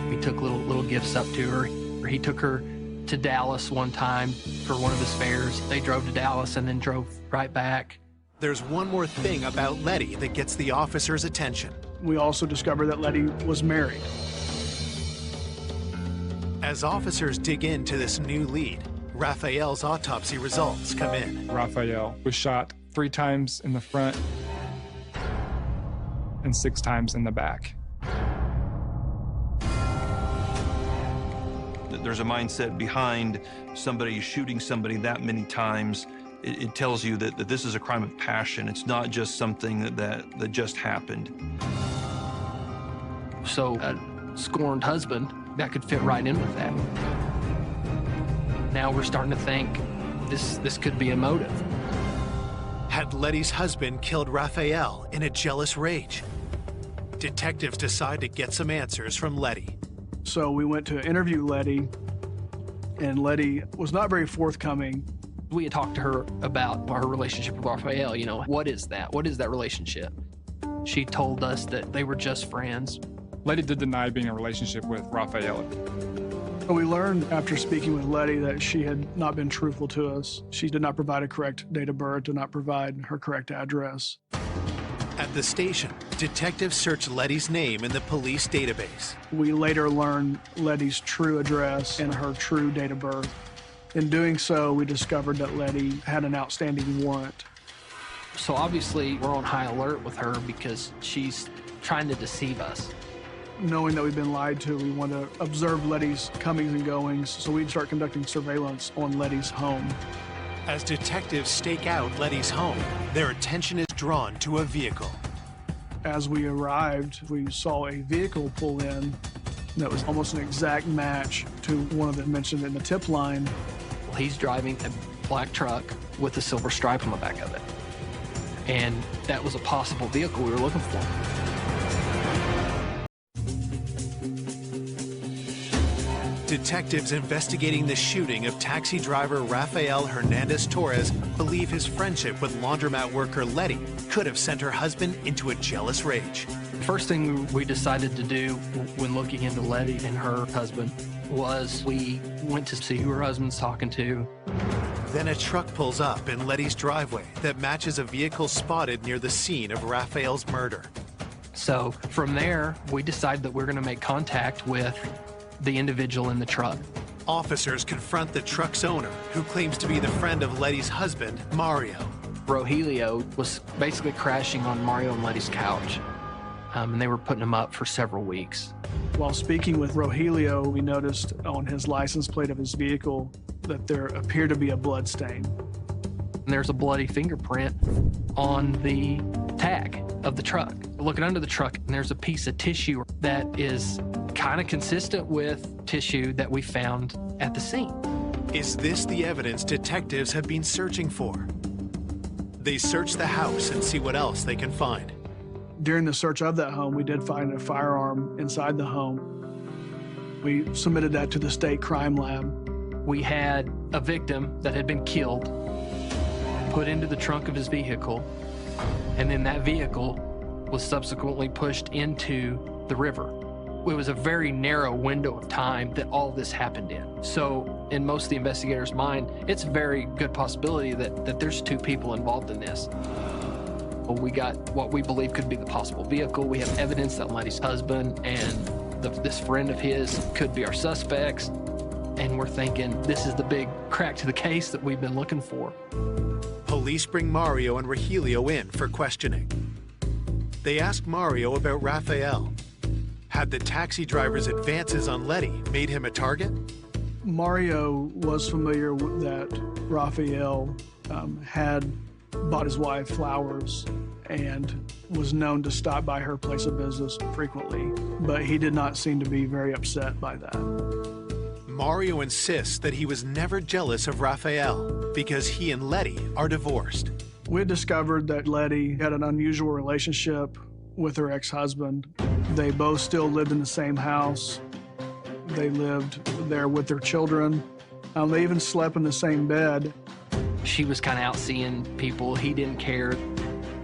He took little gifts up to her. He took her to Dallas one time for one of his fairs. They drove to Dallas and then drove right back. There's one more thing about Letty that gets the officers' attention. We also discovered that Letty was married. As officers dig into this new lead, Raphael's autopsy results come in. Raphael was shot 3 times in the front and 6 times in the back. There's a mindset behind somebody shooting somebody that many times. It tells you that this is a crime of passion. It's not just something that just happened. So a scorned husband, that could fit right in with that. Now we're starting to think this could be a motive. Had Letty's husband killed Raphael in a jealous rage? Detectives decide to get some answers from Letty. So we went to interview Letty, and Letty was not very forthcoming. We had talked to her about her relationship with Raphael. You know, what is that? What is that relationship? She told us that they were just friends. Letty did deny being in a relationship with Raphael. We learned after speaking with Letty that she had not been truthful to us. She did not provide a correct date of birth, did not provide her correct address. At the station, detectives search Letty's name in the police database. We later learned Letty's true address and her true date of birth. In doing so, we discovered that Letty had an outstanding warrant. So obviously we're on high alert with her because she's trying to deceive us. Knowing that we've been lied to, we want to observe Letty's comings and goings, so we'd start conducting surveillance on Letty's home. As detectives stake out Letty's home, their attention is drawn to a vehicle. As we arrived, we saw a vehicle pull in that was almost an exact match to one of them mentioned in the tip line. He's driving a black truck with a silver stripe on the back of it. And that was a possible vehicle we were looking for. Detectives investigating the shooting of taxi driver Raphael Hernandez Torres believe his friendship with laundromat worker Letty could have sent her husband into a jealous rage. The first thing we decided to do when looking into Letty and her husband was we went to see who her husband's talking to. Then a truck pulls up in Letty's driveway that matches a vehicle spotted near the scene of Raphael's murder. So from there, we decided that we're going to make contact with the individual in the truck. Officers confront the truck's owner, who claims to be the friend of Letty's husband, Mario. Rogelio was basically crashing on Mario and Letty's couch, and they were putting him up for several weeks. While speaking with Rogelio, we noticed on his license plate of his vehicle that there appeared to be a blood stain. And there's a bloody fingerprint on the tag of the truck. Looking under the truck, and there's a piece of tissue that is kind of consistent with tissue that we found at the scene. Is this the evidence detectives have been searching for? They search the house and see what else they can find. During the search of that home, we did find a firearm inside the home. We submitted that to the state crime lab. We had a victim that had been killed, put into the trunk of his vehicle, and then that vehicle was subsequently pushed into the river. It was a very narrow window of time that all this happened in. So in most of the investigators' mind, it's a very good possibility that there's two people involved in this. We got what we believe could be the possible vehicle. We have evidence that Letty's husband and this friend of his could be our suspects. And we're thinking this is the big crack to the case that we've been looking for. Police bring Mario and Rogelio in for questioning. They ask Mario about Raphael. Had the taxi driver's advances on Letty made him a target? Mario was familiar with that Raphael had bought his wife flowers and was known to stop by her place of business frequently, but he did not seem to be very upset by that. Mario insists that he was never jealous of Raphael because he and Letty are divorced. We had discovered that Letty had an unusual relationship with her ex-husband. They both still lived in the same house. They lived there with their children. They even slept in the same bed. She was kind of out seeing people. He didn't care.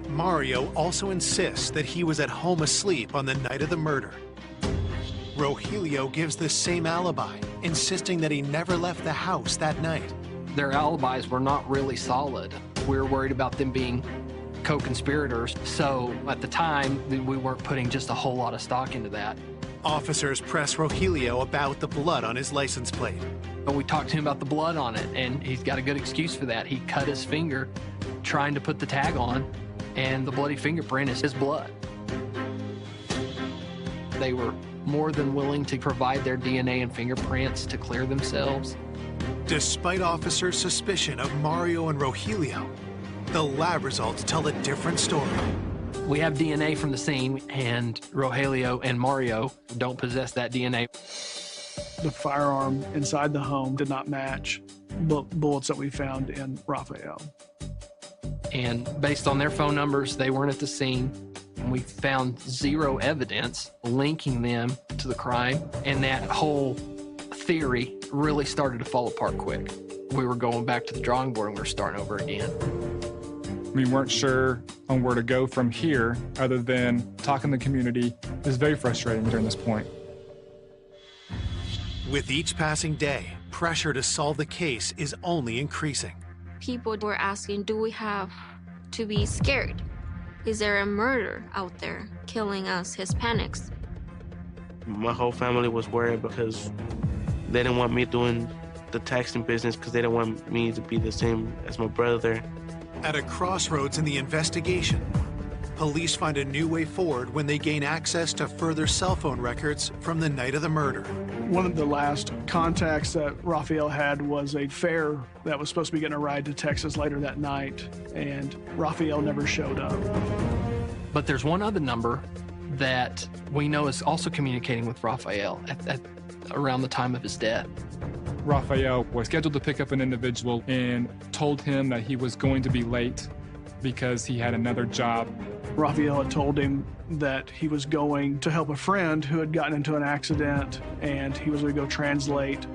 Mario also insists that he was at home asleep on the night of the murder. Rogelio gives the same alibi, insisting that he never left the house that night. Their alibis were not really solid. We were worried about them being co-conspirators, so at the time, we weren't putting just a whole lot of stock into that. Officers press Rogelio about the blood on his license plate. But we talked to him about the blood on it, and he's got a good excuse for that. He cut his finger trying to put the tag on, and the bloody fingerprint is his blood. They were more than willing to provide their DNA and fingerprints to clear themselves. Despite officers' suspicion of Mario and Rogelio, the lab results tell a different story. We have DNA from the scene, and Rogelio and Mario don't possess that DNA. The firearm inside the home did not match bullets that we found in Raphael. And based on their phone numbers, they weren't at the scene. We found zero evidence linking them to the crime, and that whole theory really started to fall apart quick. We were going back to the drawing board and we were starting over again. We weren't sure on where to go from here other than talking to the community. It was very frustrating during this point. With each passing day, pressure to solve the case is only increasing. People were asking, do we have to be scared? Is there a murder out there killing us Hispanics? My whole family was worried because they didn't want me doing the taxing business because they didn't want me to be the same as my brother. At a crossroads in the investigation, police find a new way forward when they gain access to further cell phone records from the night of the murder. One of the last contacts that Raphael had was a fare that was supposed to be getting a ride to Texas later that night, and Raphael never showed up. But there's one other number that we know is also communicating with Raphael at around the time of his death. Raphael was scheduled to pick up an individual and told him that he was going to be late because he had another job. Raphael had told him that he was going to help a friend who had gotten into an accident, and he was going to go translate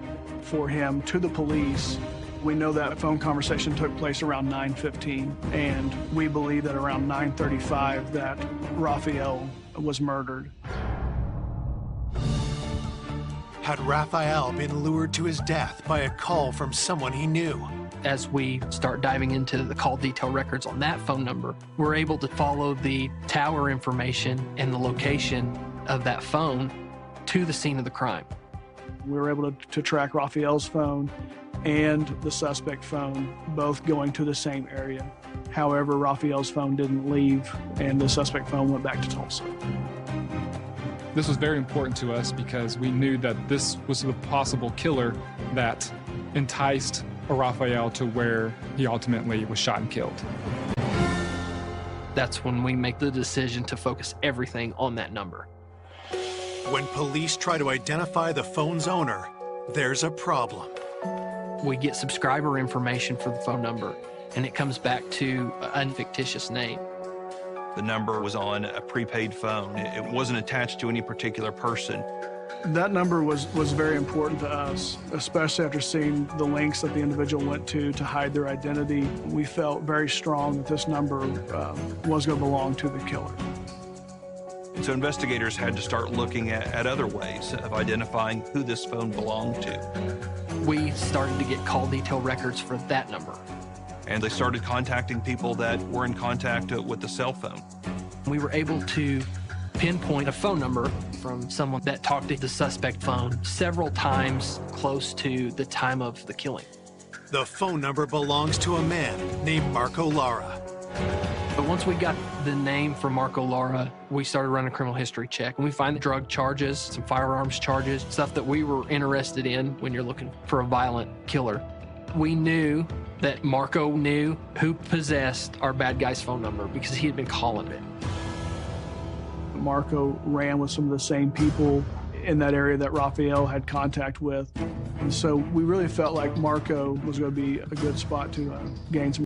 for him to the police. We know that phone conversation took place around 9:15, and we believe that around 9:35 that Raphael was murdered. Had Raphael been lured to his death by a call from someone he knew? As we start diving into the call detail records on that phone number, we're able to follow the tower information and the location of that phone to the scene of the crime. We were able to track Raphael's phone and the suspect phone, both going to the same area. However, Raphael's phone didn't leave, and the suspect phone went back to Tulsa. This was very important to us because we knew that this was the possible killer that enticed Raphael to where he ultimately was shot and killed. That's when we make the decision to focus everything on that number. When police try to identify the phone's owner, there's a problem. We get subscriber information for the phone number, and it comes back to a fictitious name. The number was on a prepaid phone. It wasn't attached to any particular person. That number was very important to us, especially after seeing the links that the individual went to hide their identity. We felt very strong that this number was going to belong to the killer. And so investigators had to start looking at other ways of identifying who this phone belonged to. We started to get call detail records for that number. And they started contacting people that were in contact with the cell phone. We were able to pinpoint a phone number from someone that talked to the suspect phone several times close to the time of the killing. The phone number belongs to a man named Marco Lara. But once we got the name for Marco Lara, we started running a criminal history check. And we find the drug charges, some firearms charges, stuff that we were interested in when you're looking for a violent killer. We knew that Marco knew who possessed our bad guy's phone number because he had been calling it. Marco ran with some of the same people in that area that Raphael had contact with. And so we really felt like Marco was going to be a good spot to gain some.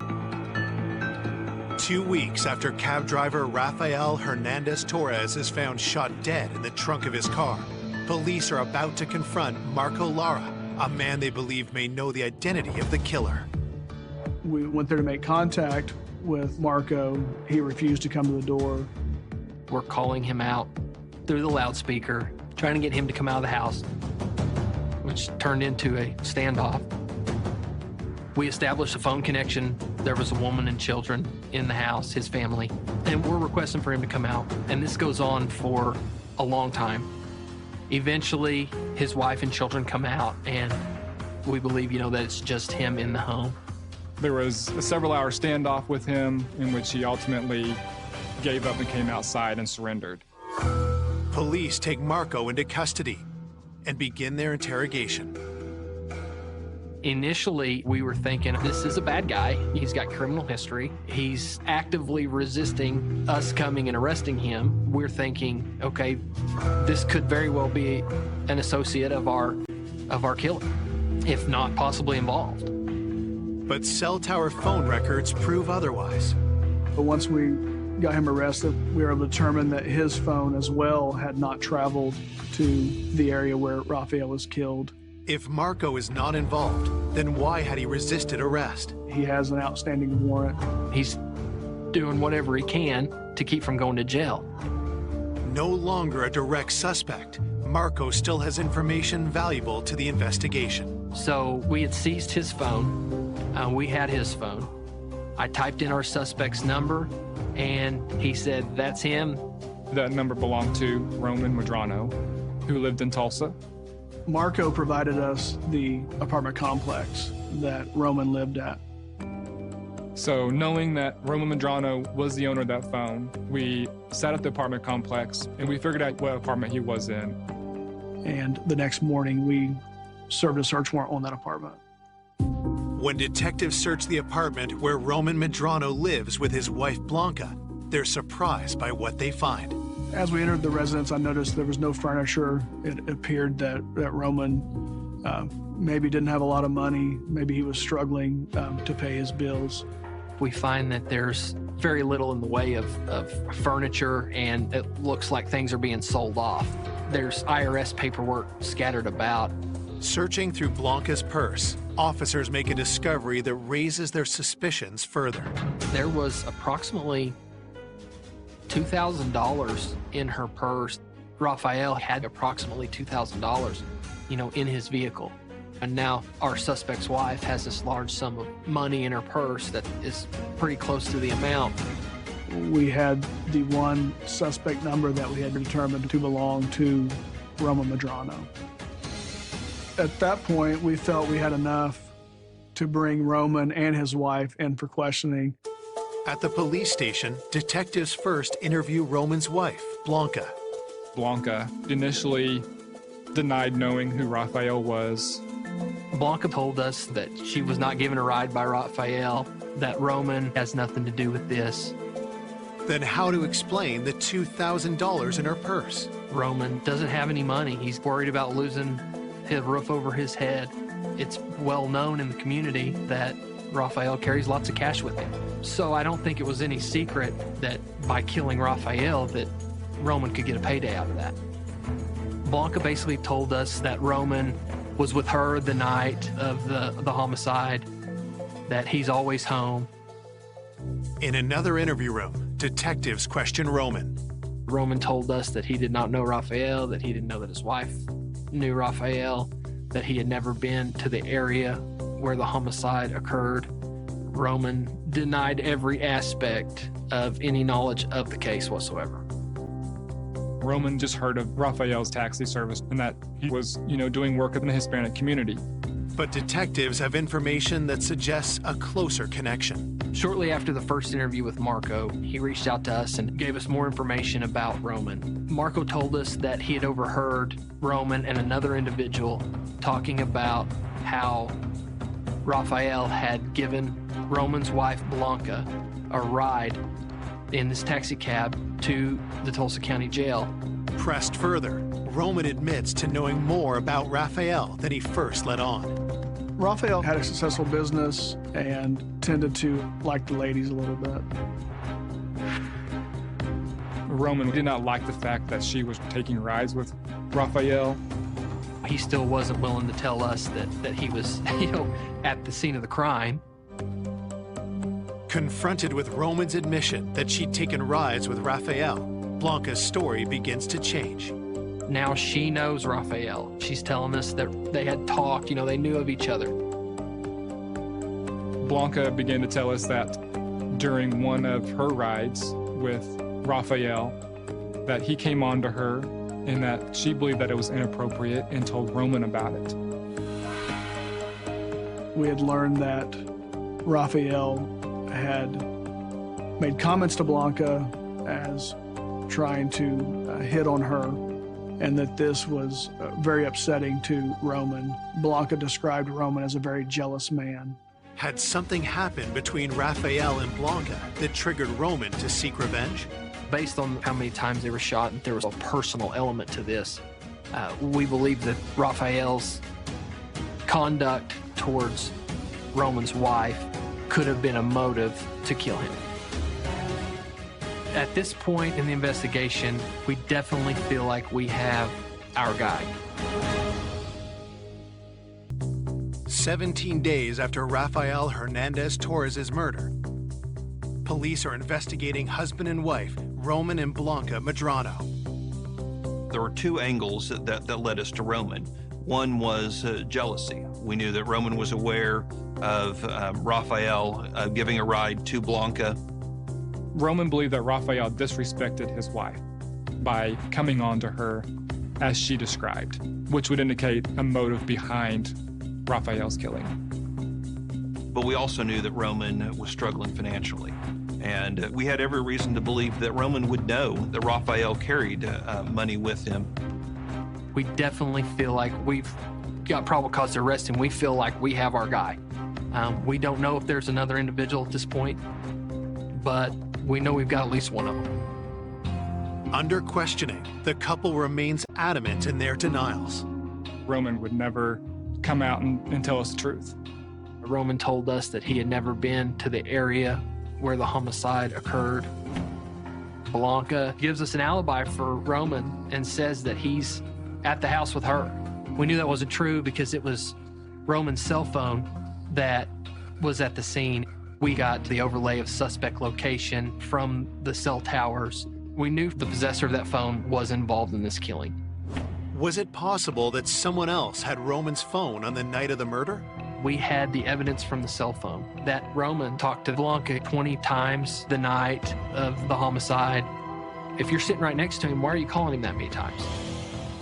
2 weeks after cab driver Raphael Hernandez Torres is found shot dead in the trunk of his car, police are about to confront Marco Lara, a man they believe may know the identity of the killer. We went there to make contact with Marco. He refused to come to the door. We're calling him out through the loudspeaker, trying to get him to come out of the house, which turned into a standoff. We established a phone connection. There was a woman and children in the house, his family, and we're requesting for him to come out. And this goes on for a long time. Eventually, his wife and children come out, and we believe, that it's just him in the home. There was a several-hour standoff with him in which he ultimately gave up and came outside and surrendered. Police take Marco into custody and begin their interrogation. Initially, we were thinking, this is a bad guy. He's got criminal history. He's actively resisting us coming and arresting him. We're thinking, okay, this could very well be an associate of our killer, if not possibly involved. But cell tower phone records prove otherwise. But once we got him arrested, we were able to determine that his phone as well had not traveled to the area where Raphael was killed. If Marco is not involved, then why had he resisted arrest? He has an outstanding warrant. He's doing whatever he can to keep from going to jail. No longer a direct suspect, Marco still has information valuable to the investigation. So we had seized his phone. We had his phone. I typed in our suspect's number, and he said, that's him. That number belonged to Roman Medrano, who lived in Tulsa. Marco provided us the apartment complex that Roman lived at. So knowing that Roman Medrano was the owner of that phone, we sat at the apartment complex and we figured out what apartment he was in. And the next morning, we served a search warrant on that apartment. When detectives search the apartment where Roman Medrano lives with his wife Blanca, they're surprised by what they find. As we entered the residence, I noticed there was no furniture. It appeared that Roman maybe didn't have a lot of money. Maybe he was struggling to pay his bills. We find that there's very little in the way of furniture, and it looks like things are being sold off. There's IRS paperwork scattered about. Searching through Blanca's purse, officers make a discovery that raises their suspicions further. There was approximately $2,000 in her purse. Raphael had approximately $2,000, in his vehicle. And now our suspect's wife has this large sum of money in her purse that is pretty close to the amount. We had the one suspect number that we had determined to belong to Roman Medrano. At that point, we felt we had enough to bring Roman and his wife in for questioning. At the police station, detectives first interview Roman's wife, Blanca. Blanca initially denied knowing who Raphael was. Blanca told us that she was not given a ride by Raphael, that Roman has nothing to do with this. Then how to explain the $2,000 in her purse? Roman doesn't have any money. He's worried about losing his roof over his head. It's well known in the community that Raphael carries lots of cash with him. So I don't think it was any secret that by killing Raphael that Roman could get a payday out of that. Blanca basically told us that Roman was with her the night of the homicide, that he's always home. In another interview room, detectives question Roman. Roman told us that he did not know Raphael, that he didn't know that his wife knew Raphael, that he had never been to the area where the homicide occurred. Roman denied every aspect of any knowledge of the case whatsoever. Roman just heard of Raphael's taxi service and that he was, doing work in the Hispanic community. But detectives have information that suggests a closer connection. Shortly after the first interview with Marco, he reached out to us and gave us more information about Roman. Marco told us that he had overheard Roman and another individual talking about how Raphael had given Roman's wife, Blanca, a ride in this taxi cab to the Tulsa County Jail. Pressed further, Roman admits to knowing more about Raphael than he first let on. Raphael had a successful business and tended to like the ladies a little bit. Roman did not like the fact that she was taking rides with Raphael. He still wasn't willing to tell us that he was, at the scene of the crime. Confronted with Roman's admission that she'd taken rides with Raphael, Blanca's story begins to change. Now she knows Raphael. She's telling us that they had talked, they knew of each other. Blanca began to tell us that during one of her rides with Raphael, that he came on to her and that she believed that it was inappropriate and told Roman about it. We had learned that Raphael had made comments to Blanca as trying to hit on her, and that this was very upsetting to Roman. Blanca described Roman as a very jealous man. Had something happened between Raphael and Blanca that triggered Roman to seek revenge? Based on how many times they were shot, there was a personal element to this. We believe that Raphael's conduct towards Roman's wife could have been a motive to kill him. At this point in the investigation, we definitely feel like we have our guy. 17 days after Raphael Hernandez Torres' murder, police are investigating husband and wife, Roman and Blanca Medrano. There were two angles that led us to Roman. One was jealousy. We knew that Roman was aware of Raphael giving a ride to Blanca. Roman believed that Raphael disrespected his wife by coming on to her as she described, which would indicate a motive behind Raphael's killing. But we also knew that Roman was struggling financially. And we had every reason to believe that Roman would know that Raphael carried money with him. We definitely feel like we've got probable cause to arrest him. We feel like we have our guy. We don't know if there's another individual at this point, but we know we've got at least one of them. Under questioning, the couple remains adamant in their denials. Roman would never come out and tell us the truth. Roman told us that he had never been to the area where the homicide occurred. Blanca gives us an alibi for Roman and says that he's at the house with her. We knew that wasn't true because it was Roman's cell phone that was at the scene. We got the overlay of suspect location from the cell towers. We knew the possessor of that phone was involved in this killing. Was it possible that someone else had Roman's phone on the night of the murder? We had the evidence from the cell phone that Roman talked to Blanca 20 times the night of the homicide. If you're sitting right next to him, why are you calling him that many times?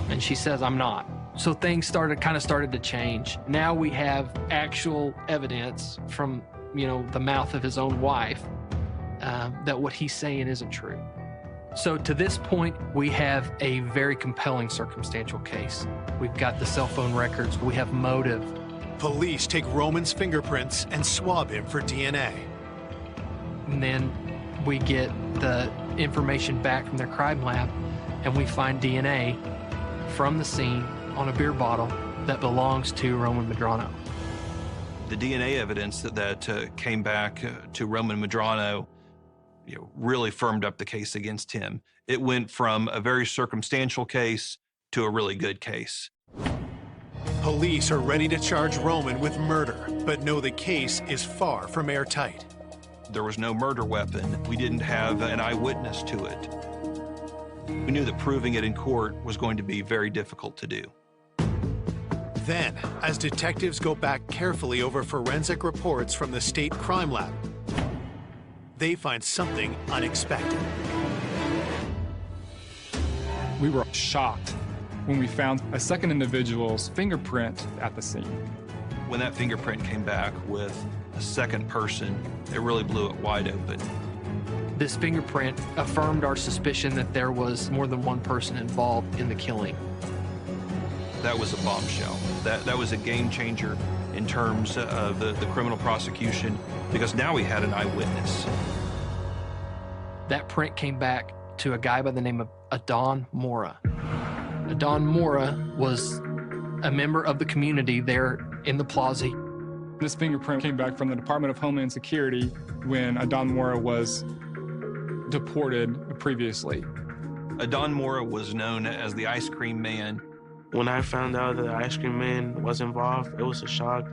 And she says, I'm not. So things kind of started to change. Now we have actual evidence from, the mouth of his own wife that what he's saying isn't true. So to this point, we have a very compelling circumstantial case. We've got the cell phone records. We have motive. Police take Roman's fingerprints and swab him for DNA. And then we get the information back from their crime lab, and we find DNA from the scene on a beer bottle that belongs to Roman Medrano. The DNA evidence that came back to Roman Medrano really firmed up the case against him. It went from a very circumstantial case to a really good case. Police are ready to charge Roman with murder, but know the case is far from airtight. There was no murder weapon. We didn't have an eyewitness to it. We knew that proving it in court was going to be very difficult to do. Then, as detectives go back carefully over forensic reports from the state crime lab, they find something unexpected. We were shocked when we found a second individual's fingerprint at the scene. When that fingerprint came back with a second person, it really blew it wide open. This fingerprint affirmed our suspicion that there was more than one person involved in the killing. That was a bombshell. That was a game changer in terms of the criminal prosecution, because now we had an eyewitness. That print came back to a guy by the name of Adon Mora. Adon Mora was a member of the community there in the plaza. This fingerprint came back from the Department of Homeland Security when Adon Mora was deported previously. Adon Mora was known as the Ice Cream Man. When I found out that the Ice Cream Man was involved, it was a shock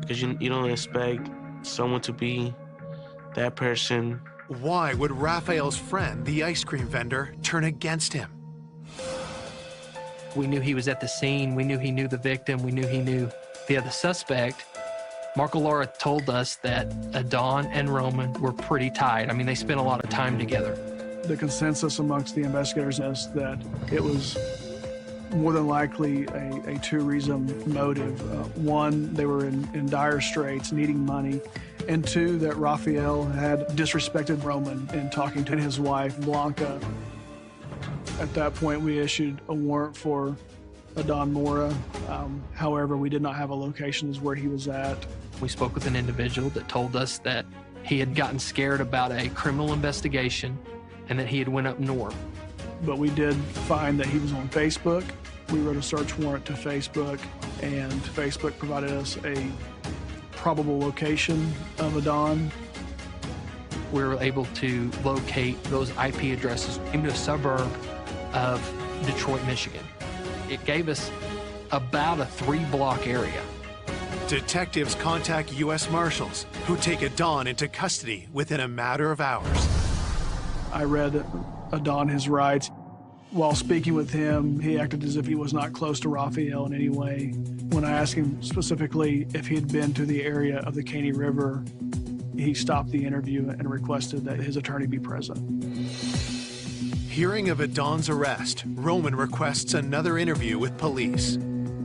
because you don't expect someone to be that person. Why would Raphael's friend, the ice cream vendor, turn against him? We knew he was at the scene. We knew he knew the victim. We knew he knew the other suspect. Marco Laura told us that Adon and Roman were pretty tight. I mean, they spent a lot of time together. The consensus amongst the investigators is that it was more than likely a two-reason motive. One, they were in dire straits, needing money. And two, that Raphael had disrespected Roman in talking to his wife, Blanca. At that point, we issued a warrant for Adon Mora. However, we did not have a location as where he was at. We spoke with an individual that told us that he had gotten scared about a criminal investigation and that he had went up north. But we did find that he was on Facebook. We wrote a search warrant to Facebook, and Facebook provided us a probable location of Adon. We were able to locate those IP addresses into a suburb of Detroit, Michigan. It gave us about a 3-block area. Detectives contact U.S. Marshals, who take Adon into custody within a matter of hours. I read Adon his rights. While speaking with him, he acted as if he was not close to Raphael in any way. When I asked him specifically if he had been to the area of the Caney River, he stopped the interview and requested that his attorney be present. Hearing of Adon's arrest, Roman requests another interview with police.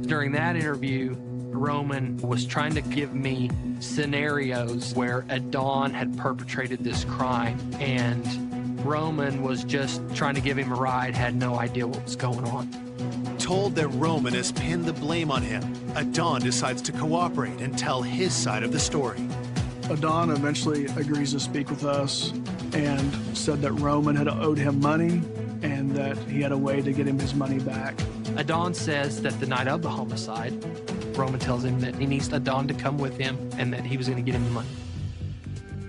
During that interview, Roman was trying to give me scenarios where Adon had perpetrated this crime, and Roman was just trying to give him a ride, had no idea what was going on. Told that Roman has pinned the blame on him, Adon decides to cooperate and tell his side of the story. Adon eventually agrees to speak with us and said that Roman had owed him money and that he had a way to get him his money back. Adon says that the night of the homicide, Roman tells him that he needs Adon to come with him and that he was going to get him the money.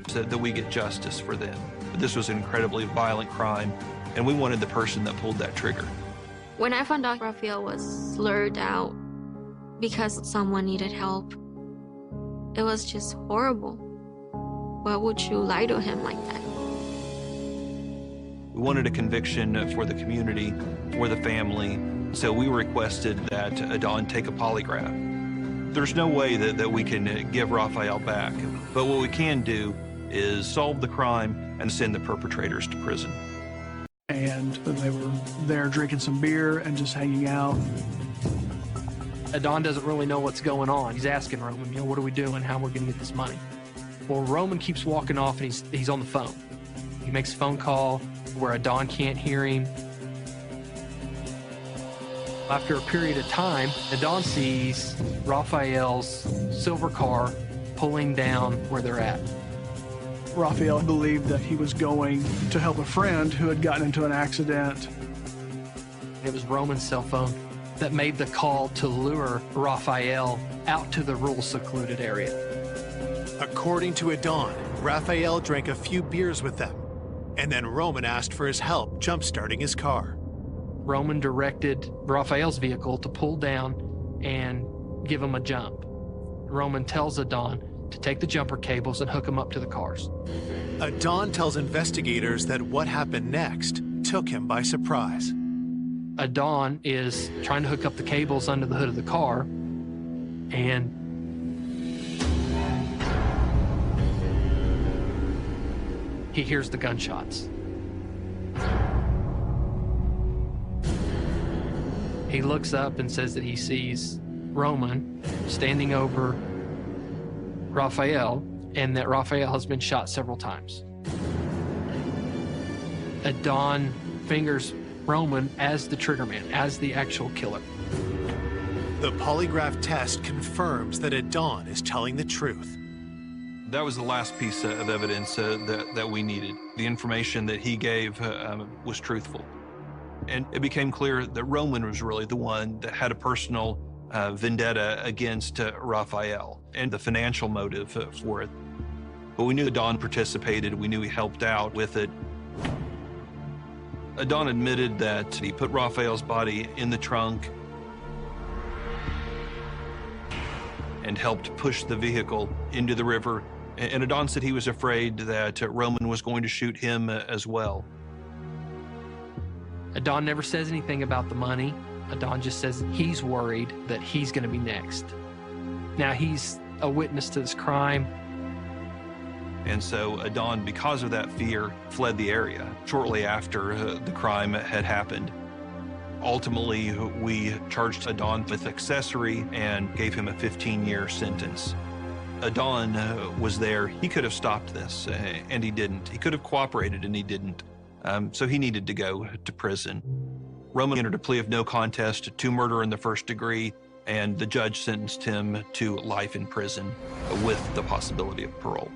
So that we get justice for them. This was an incredibly violent crime, and we wanted the person that pulled that trigger. When I found out Raphael was lured out because someone needed help, it was just horrible. Why would you lie to him like that? We wanted a conviction for the community, for the family, so we requested that Adon take a polygraph. There's no way that we can give Raphael back, but what we can do is solve the crime and send the perpetrators to prison. And they were there drinking some beer and just hanging out. Adon doesn't really know what's going on. He's asking Roman, what are we doing? How are we going to get this money? Well, Roman keeps walking off and he's on the phone. He makes a phone call where Adon can't hear him. After a period of time, Adon sees Raphael's silver car pulling down where they're at. Raphael believed that he was going to help a friend who had gotten into an accident. It was Roman's cell phone that made the call to lure Raphael out to the rural secluded area. According to Adon, Raphael drank a few beers with them, and then Roman asked for his help jump-starting his car. Roman directed Raphael's vehicle to pull down and give him a jump. Roman tells Adon to take the jumper cables and hook them up to the cars. Adon tells investigators that what happened next took him by surprise. Adon is trying to hook up the cables under the hood of the car, and he hears the gunshots. He looks up and says that he sees Roman standing over Raphael, and that Raphael has been shot several times. Adon fingers Roman as the triggerman, as the actual killer. The polygraph test confirms that Adon is telling the truth. That was the last piece of evidence that we needed. The information that he gave was truthful. And it became clear that Roman was really the one that had a personal vendetta against Raphael and the financial motive for it. But we knew Adon participated. We knew he helped out with it. Adon admitted that he put Raphael's body in the trunk and helped push the vehicle into the river. And Adon said he was afraid that Roman was going to shoot him as well. Adon never says anything about the money. Adon just says he's worried that he's going to be next. Now, he's a witness to this crime. And so Adon, because of that fear, fled the area shortly after the crime had happened. Ultimately, we charged Adon with accessory and gave him a 15-year sentence. Adon was there. He could have stopped this, and he didn't. He could have cooperated, and he didn't. So he needed to go to prison. Roman entered a plea of no contest to murder in the first degree, and the judge sentenced him to life in prison with the possibility of parole.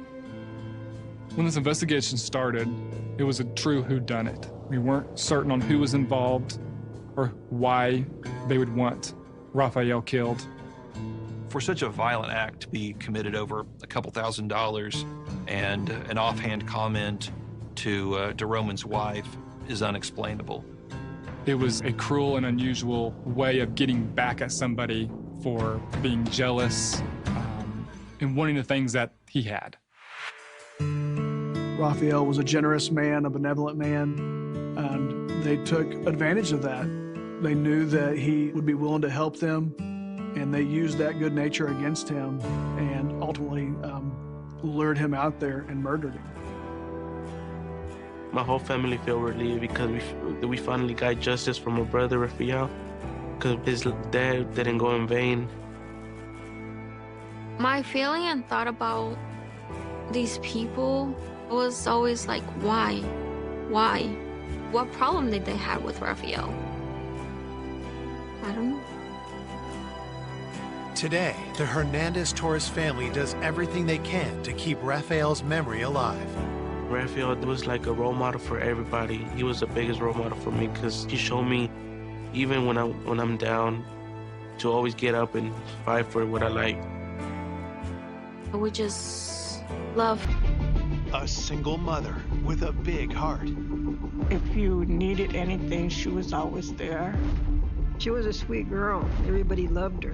When this investigation started, it was a true whodunit. We weren't certain on who was involved or why they would want Raphael killed. For such a violent act to be committed over a couple $1,000s and an offhand comment to Roman's wife is unexplainable. It was a cruel and unusual way of getting back at somebody for being jealous and wanting the things that he had. Raphael was a generous man, a benevolent man, and they took advantage of that. They knew that he would be willing to help them, and they used that good nature against him and ultimately lured him out there and murdered him. My whole family felt relieved because we finally got justice from my brother Raphael, because his dad didn't go in vain. My feeling and thought about these people was always like, why? Why? What problem did they have with Raphael? I don't know. Today, the Hernandez-Torres family does everything they can to keep Raphael's memory alive. Raphael was like a role model for everybody. He was the biggest role model for me because he showed me, even when I'm down, to always get up and fight for what I like. We just love. A single mother with a big heart. If you needed anything, she was always there. She was a sweet girl. Everybody loved her.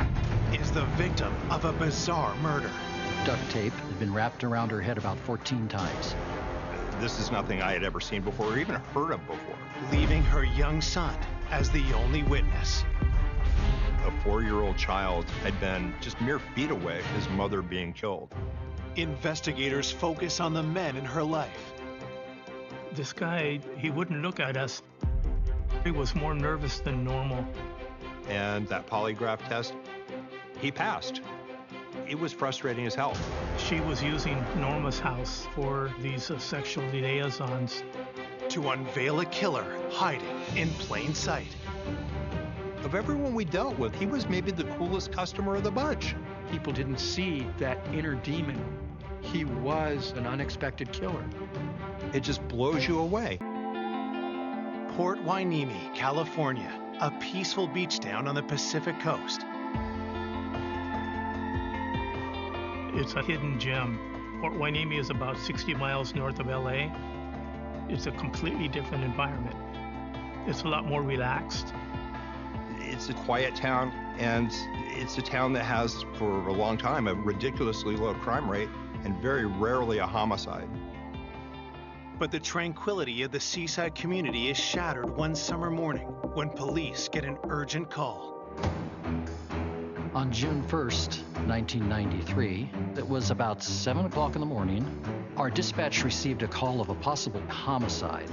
Is the victim of a bizarre murder. Duct tape had been wrapped around her head about 14 times. This is nothing I had ever seen before or even heard of before. Leaving her young son as the only witness. A 4-year-old child had been just mere feet away, his mother being killed. Investigators focus on the men in her life. This guy, he wouldn't look at us. He was more nervous than normal. And that polygraph test, he passed. It was frustrating as hell. She was using Norma's house for these sexual liaisons. To unveil a killer hiding in plain sight. Of everyone we dealt with, he was maybe the coolest customer of the bunch. People didn't see that inner demon. He was an unexpected killer. It just blows you away. Port Hueneme, California, a peaceful beach town on the Pacific coast. It's a hidden gem. Port Hueneme is about 60 miles north of LA. It's a completely different environment. It's a lot more relaxed. It's a quiet town, and it's a town that has, for a long time, a ridiculously low crime rate and very rarely a homicide. But the tranquility of the seaside community is shattered one summer morning when police get an urgent call. On June 1st, 1993, it was about 7 o'clock in the morning, our dispatch received a call of a possible homicide.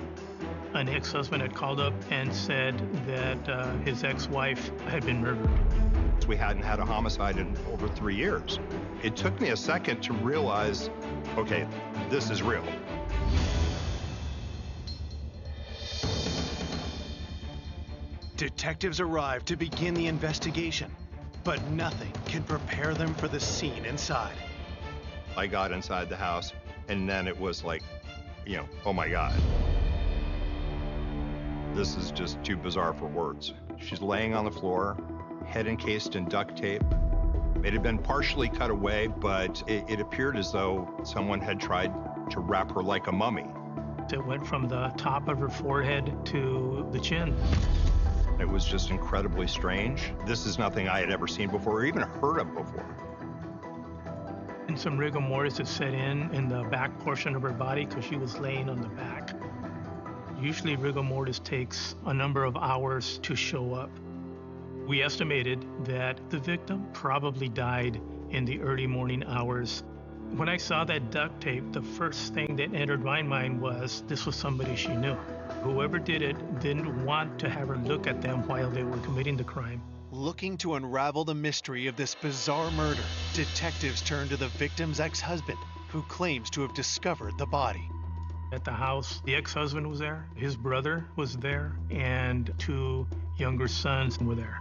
An ex-husband had called up and said that his ex-wife had been murdered. We hadn't had a homicide in over 3 years. It took me a second to realize, okay, this is real. Detectives arrive to begin the investigation, but nothing can prepare them for the scene inside. I got inside the house, and then it was like, oh my God. This is just too bizarre for words. She's laying on the floor, head encased in duct tape. It had been partially cut away, but it appeared as though someone had tried to wrap her like a mummy. It went from the top of her forehead to the chin. It was just incredibly strange. This is nothing I had ever seen before or even heard of before. And some rigor mortis had set in the back portion of her body because she was laying on the back. Usually rigor mortis takes a number of hours to show up. We estimated that the victim probably died in the early morning hours. When I saw that duct tape, the first thing that entered my mind was this was somebody she knew. Whoever did it didn't want to have her look at them while they were committing the crime. Looking to unravel the mystery of this bizarre murder, detectives turn to the victim's ex-husband, who claims to have discovered the body. At the house, the ex-husband was there, his brother was there, and 2 younger sons were there.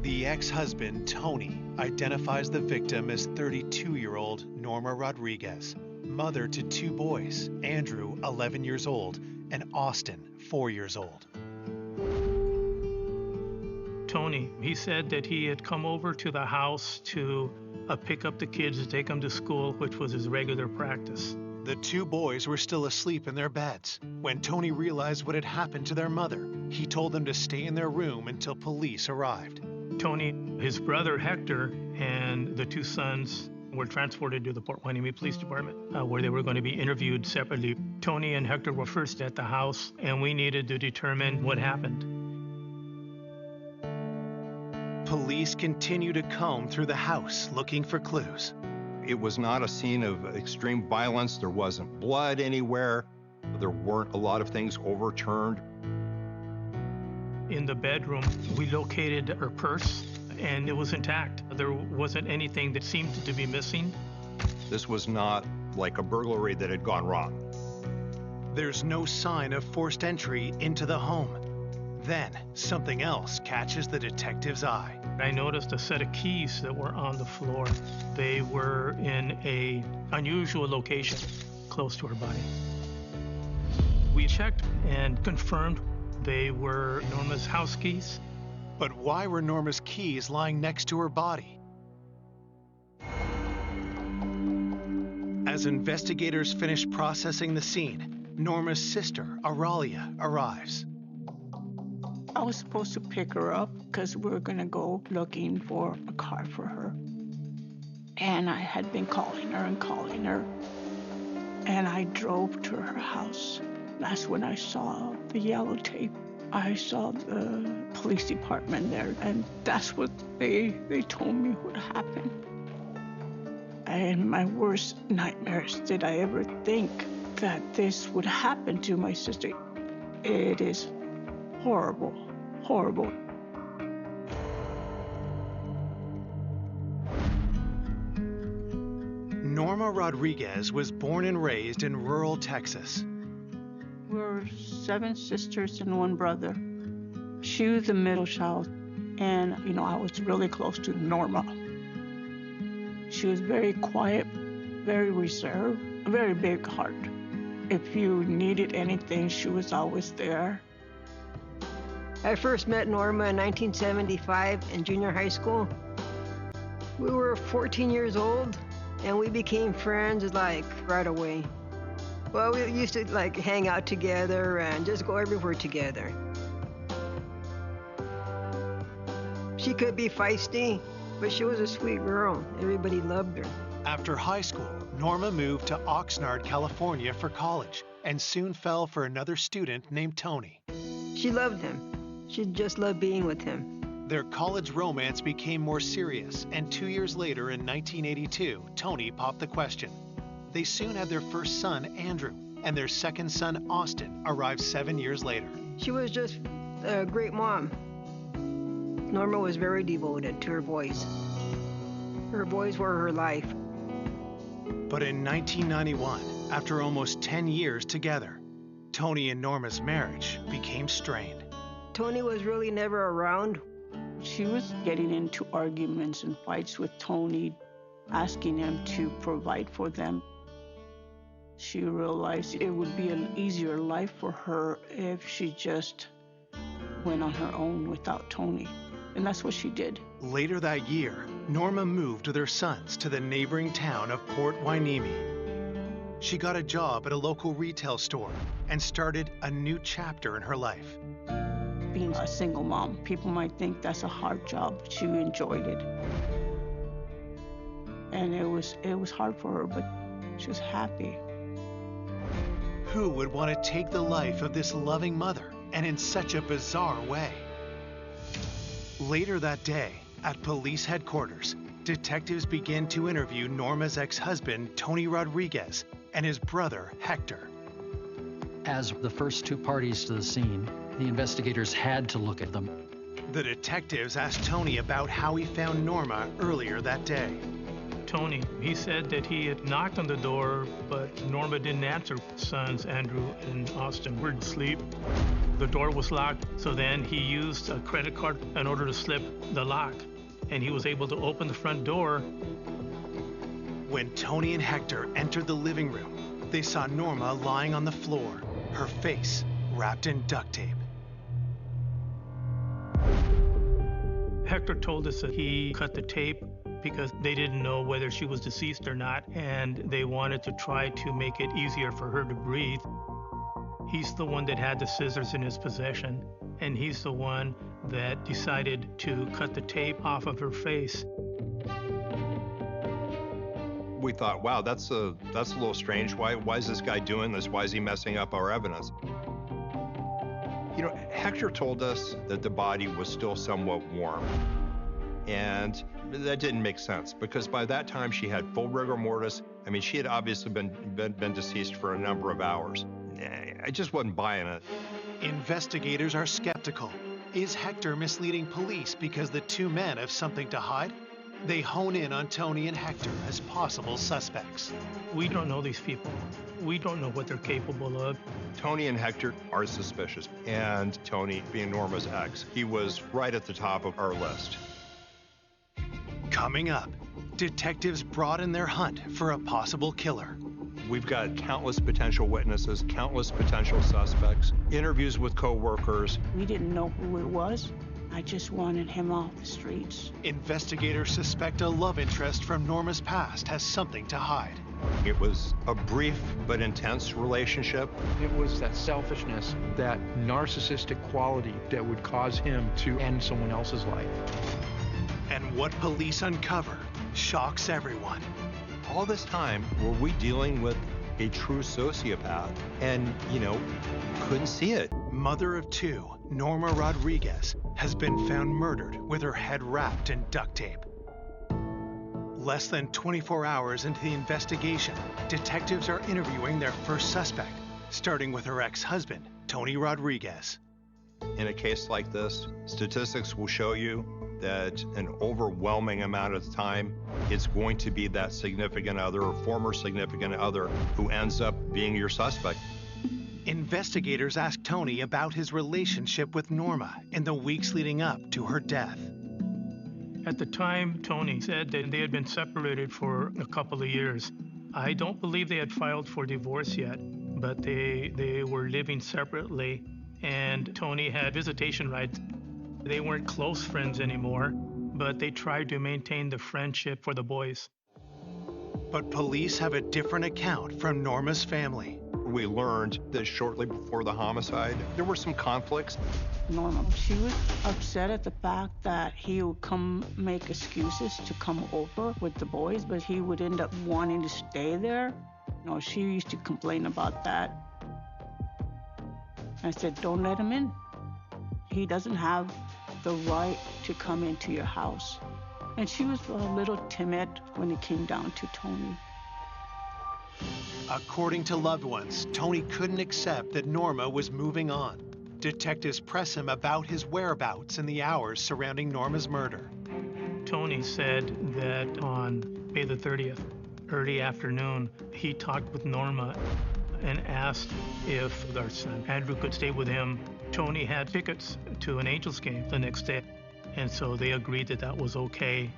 The ex-husband, Tony, identifies the victim as 32-year-old Norma Rodriguez, mother to 2 boys, Andrew, 11 years old, and Austin, 4 years old. Tony. He said that he had come over to the house to pick up the kids to take them to school, which was his regular practice. The two boys were still asleep in their beds when Tony realized what had happened to their mother. He told them to stay in their room until police arrived. Tony, his brother Hector, and the two sons were transported to the Port Hueneme Police Department, where they were going to be interviewed separately. Tony and Hector were first at the house, and we needed to determine what happened. Police continue to comb through the house looking for clues. It was not a scene of extreme violence. There wasn't blood anywhere. There weren't a lot of things overturned. In the bedroom, we located her purse, and it was intact. There wasn't anything that seemed to be missing. This was not like a burglary that had gone wrong. There's no sign of forced entry into the home. Then, something else catches the detective's eye. I noticed a set of keys that were on the floor. They were in an unusual location, close to her body. We checked and confirmed they were Norma's house keys. But why were Norma's keys lying next to her body? As investigators finish processing the scene, Norma's sister, Auralia, arrives. I was supposed to pick her up because we were going to go looking for a car for her. And I had been calling her and calling her. And I drove to her house. That's when I saw the yellow tape. I saw the police department there, and that's what they told me would happen. And my worst nightmares, did I ever think that this would happen to my sister? It is horrible, horrible. Norma Rodriguez was born and raised in rural Texas. We're 7 sisters and 1 brother. She was the middle child, and, I was really close to Norma. She was very quiet, very reserved, a very big heart. If you needed anything, she was always there. I first met Norma in 1975 in junior high school. We were 14 years old, and we became friends right away. Well, we used to hang out together and just go everywhere together. She could be feisty, but she was a sweet girl. Everybody loved her. After high school, Norma moved to Oxnard, California for college and soon fell for another student named Tony. She loved him. She just loved being with him. Their college romance became more serious, and 2 years later in 1982, Tony popped the question. They soon had their first son, Andrew, and their second son, Austin, arrived 7 years later. She was just a great mom. Norma was very devoted to her boys. Her boys were her life. But in 1991, after almost 10 years together, Tony and Norma's marriage became strained. Tony was really never around. She was getting into arguments and fights with Tony, asking him to provide for them. She realized it would be an easier life for her if she just went on her own without Tony. And that's what she did. Later that year, Norma moved with her sons to the neighboring town of Port Hueneme. She got a job at a local retail store and started a new chapter in her life. Being a single mom, people might think that's a hard job. She enjoyed it. And it was hard for her, but she was happy. Who would want to take the life of this loving mother, and in such a bizarre way? Later that day, at police headquarters, detectives began to interview Norma's ex-husband, Tony Rodriguez, and his brother, Hector. As the first 2 parties to the scene, the investigators had to look at them. The detectives asked Tony about how he found Norma earlier that day. Tony, he said that he had knocked on the door, but Norma didn't answer. Sons Andrew and Austin were asleep. The door was locked, so then he used a credit card in order to slip the lock, and he was able to open the front door. When Tony and Hector entered the living room, they saw Norma lying on the floor, her face wrapped in duct tape. Hector told us that he cut the tape because they didn't know whether she was deceased or not, and they wanted to try to make it easier for her to breathe. He's the one that had the scissors in his possession, and he's the one that decided to cut the tape off of her face. We thought, wow, that's a little strange. Why is this guy doing this? Why is he messing up our evidence? You know, Hector told us that the body was still somewhat warm. And that didn't make sense because by that time she had full rigor mortis. I mean, she had obviously been deceased for a number of hours. I just wasn't buying it. Investigators are skeptical. Is Hector misleading police because the two men have something to hide? They hone in on Tony and Hector as possible suspects. We don't know these people. We don't know what they're capable of. Tony and Hector are suspicious. And Tony, being Norma's ex, he was right at the top of our list. Coming up, detectives broaden their hunt for a possible killer. We've got countless potential witnesses, countless potential suspects, interviews with co-workers. We didn't know who it was. I just wanted him off the streets. Investigators suspect a love interest from Norma's past has something to hide. It was a brief but intense relationship. It was that selfishness, that narcissistic quality that would cause him to end someone else's life. And what police uncover shocks everyone. All this time, were we dealing with a true sociopath and, couldn't see it? Mother of two, Norma Rodriguez, has been found murdered with her head wrapped in duct tape. Less than 24 hours into the investigation, detectives are interviewing their first suspect, starting with her ex-husband, Tony Rodriguez. In a case like this, statistics will show you that an overwhelming amount of the time, it's going to be that significant other or former significant other who ends up being your suspect. Investigators ask Tony about his relationship with Norma in the weeks leading up to her death. At the time, Tony said that they had been separated for a couple of years. I don't believe they had filed for divorce yet, but they were living separately, and Tony had visitation rights. They weren't close friends anymore, but they tried to maintain the friendship for the boys. But police have a different account from Norma's family. We learned that shortly before the homicide, there were some conflicts. Norma, she was upset at the fact that he would come make excuses to come over with the boys, but he would end up wanting to stay there. She used to complain about that. I said, don't let him in. He doesn't have the right to come into your house. And she was a little timid when it came down to Tony. According to loved ones, Tony couldn't accept that Norma was moving on. Detectives press him about his whereabouts in the hours surrounding Norma's murder. Tony said that on May the 30th, early afternoon, he talked with Norma and asked if their son Andrew could stay with him. Tony had tickets to an Angels game the next day, and so they agreed that that was okay.